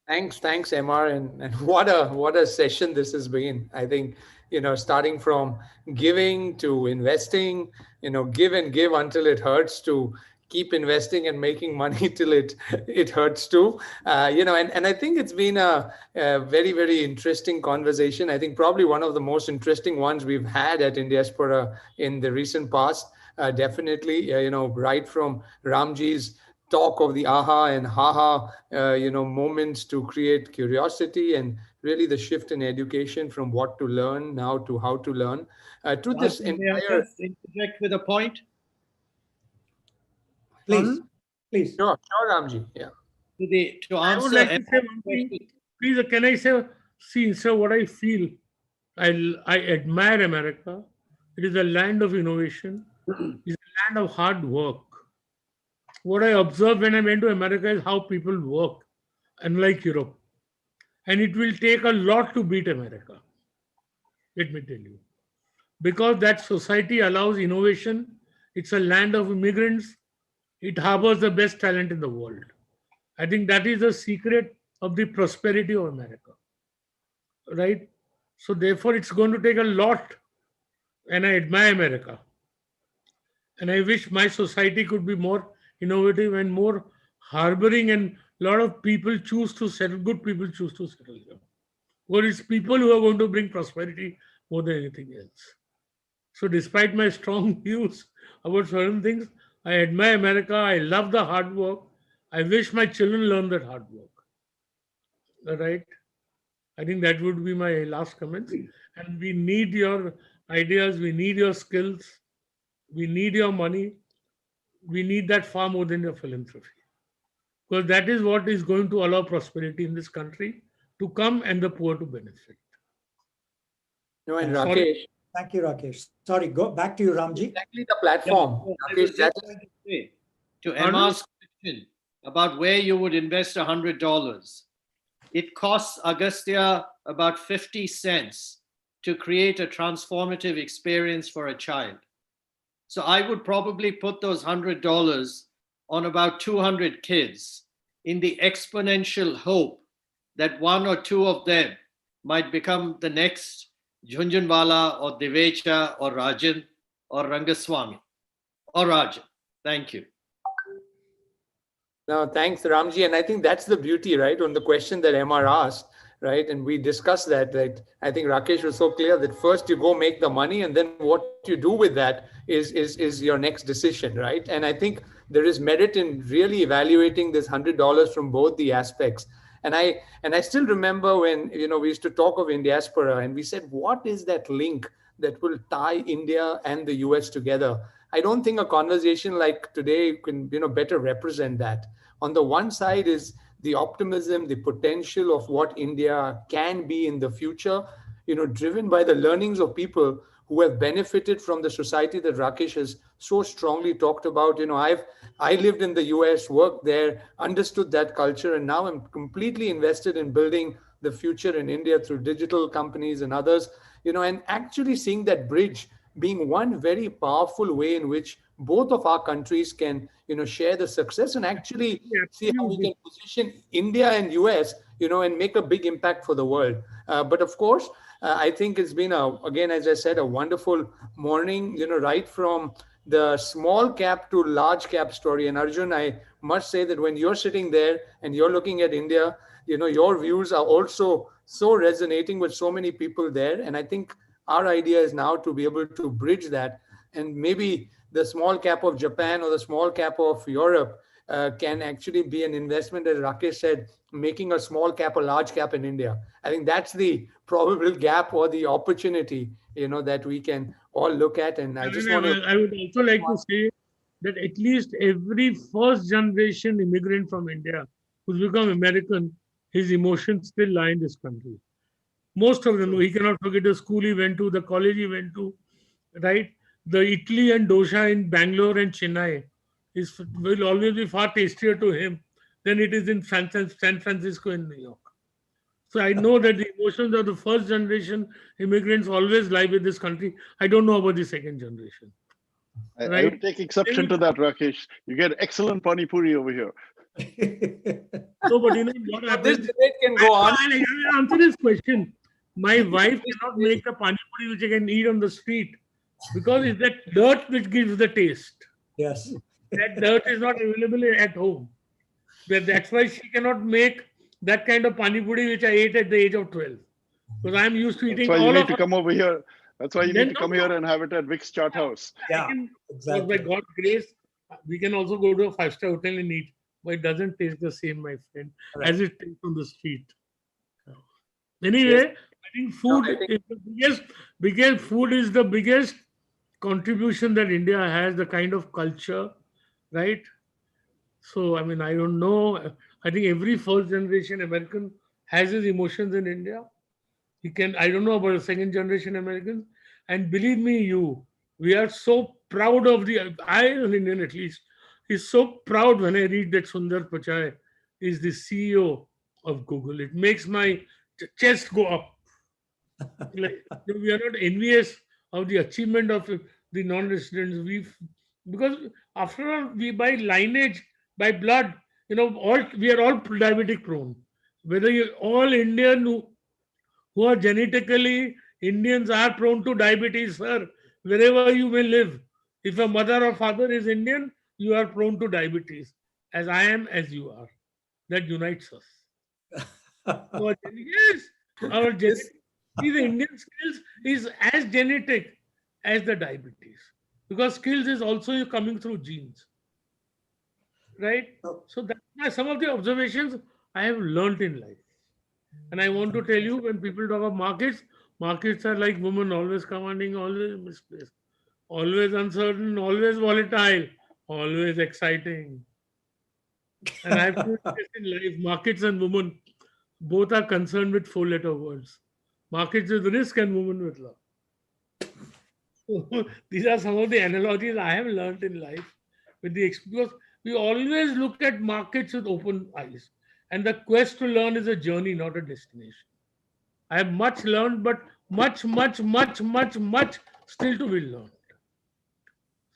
S6: Thanks, MR, and what a session this has been. I think, starting from giving to investing, give and give until it hurts, to keep investing and making money till it hurts too. And I think it's been a very, very interesting conversation. I think probably one of the most interesting ones we've had at Indiaspora in the recent past. Definitely, right from Ramji's talk of the aha and haha, moments to create curiosity, and really the shift in education from what to learn now to how to learn. To this entire.
S2: Just interject with a point.
S1: Please.
S6: Sure, Ramji. Yeah.
S2: To answer,
S3: I would like to say one thing. Please, can I say what I feel? I admire America. It is a land of innovation. It's a land of hard work. What I observed when I went to America is how people work, unlike Europe. And it will take a lot to beat America, let me tell you. Because that society allows innovation. It's a land of immigrants. It harbors the best talent in the world. I think that is the secret of the prosperity of America. Right? So therefore, it's going to take a lot. And I admire America. And I wish my society could be more innovative and more harboring, and a lot of people choose to settle, good people choose to settle here. Well, it's people who are going to bring prosperity more than anything else. So despite my strong views about certain things, I admire America. I love the hard work. I wish my children learn that hard work. All right? I think that would be my last comments. And we need your ideas, we need your skills, we need your money, we need that far more than your philanthropy. Because that is what is going to allow prosperity in this country to come and the poor to benefit.
S6: No, and
S3: Sorry.
S6: Rakesh,
S1: Thank you, Rakesh. Sorry, go back to you, Ramji.
S6: exactly the platform.
S2: I
S6: Rakesh,
S2: was
S6: that
S2: just going to say to
S3: Pardon?
S2: Emma's question about where you would invest $100. It costs Agastya about 50 cents to create a transformative experience for a child. So I would probably put those $100 on about 200 kids in the exponential hope that one or two of them might become the next Jhunjhunwala or Divecha or Rajan or Rangaswamy or Rajan. Thank you.
S6: No, thanks, Ramji. And I think that's the beauty, right, on the question that MR asked, right? And we discussed that, right? I think Rakesh was so clear that first you go make the money, and then what you do with that is your next decision, right? And I think there is merit in really evaluating this $100 from both the aspects. And I still remember when, you know, we used to talk of Indiaspora, and we said, what is that link that will tie India and the US together? I don't think a conversation like today can, you know, better represent that. On the one side is the optimism, the potential of what India can be in the future, you know, driven by the learnings of people who have benefited from the society that Rakesh has so strongly talked about. You know, I lived in the US, worked there, understood that culture, and now I'm completely invested in building the future in India through digital companies and others, you know, and actually seeing that bridge being one very powerful way in which both of our countries can, you know, share the success and actually see how we can position India and US, you know, and make a big impact for the world. But of course, I think it's been again, as I said, a wonderful morning, you know, right from the small cap to large cap story. And Arjun, I must say that when you're sitting there and you're looking at India, you know, your views are also so resonating with so many people there. And I think our idea is now to be able to bridge that, and maybe the small cap of Japan or the small cap of Europe can actually be an investment, as Rakesh said, making a small cap or large cap in India. I think that's the probable gap or the opportunity, you know, that we can all look at. And I just want to...
S3: I would also like to say that at least every first generation immigrant from India who's become American, his emotions still lie in this country. Most of them, he cannot forget the school he went to, the college he went to, right? The idli and dosha in Bangalore and Chennai will always be far tastier to him than it is in San Francisco and New York. So I know that the emotions of the first generation immigrants always lie with this country. I don't know about the second generation.
S5: I would take exception to that, Rakesh. You get excellent pani puri over here.
S3: No, but you know what happens?
S6: This debate can go on.
S3: I'll answer this question. My wife cannot make the pani puri which I can eat on the street because it's that dirt which gives the taste.
S1: Yes.
S3: That dirt is not available at home. That's why she cannot make that kind of pani puri which I ate at the age of 12. Because I'm used to eating
S5: That's why
S3: all
S5: you
S3: of
S5: need to come over here. That's why you
S3: Then
S5: need to
S3: no,
S5: come here and have it at Vic's Chart House.
S1: Yeah,
S3: Because by God's grace, we can also go to a 5-star hotel and eat. But it doesn't taste the same, my friend, as it tastes on the street. Anyway, I think food is the biggest contribution that India has, the kind of culture, right? So, I mean, I don't know. I think every first generation American has his emotions in India. I don't know about the second generation Americans. And believe me, we are so proud of I, an Indian at least, is so proud when I read that Sundar Pichai is the CEO of Google. It makes my chest go up. Like, we are not envious of the achievement of the non-residents. Because after all, we by lineage, by blood, you know, we are all diabetic prone. Whether you all Indian who are genetically Indians are prone to diabetes, sir. Wherever you may live, if a mother or father is Indian, you are prone to diabetes, as I am, as you are. That unites us. Yes, our genetic. See, the Indian skills is as genetic as the diabetes, because skills is also coming through genes, right? So that's some of the observations I have learned in life. And I want to tell you, when people talk of markets, Markets are like women, always commanding, always misplaced, always uncertain, always volatile, always exciting. And I've seen this in life. Markets and women both are concerned with four-letter words. Markets with risk and women with love. So these are some of the analogies I have learned in life with the because we always look at markets with open eyes. And the quest to learn is a journey, not a destination. I have much learned, but much still to be learned.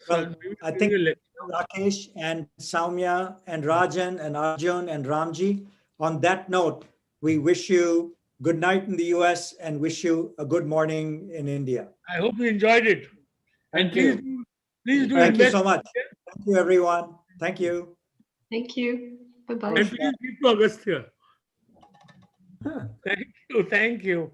S1: Well, I think Rakesh and Soumya and Rajan and Arjun and Ramji, on that note, we wish you good night in the US and wish you a good morning in India.
S3: I hope you enjoyed it. And please do
S1: Thank you
S3: invest.
S1: so much. Thank you, everyone. Thank you.
S4: Thank you. Bye-bye.
S3: And please keep to Agastya. Thank you.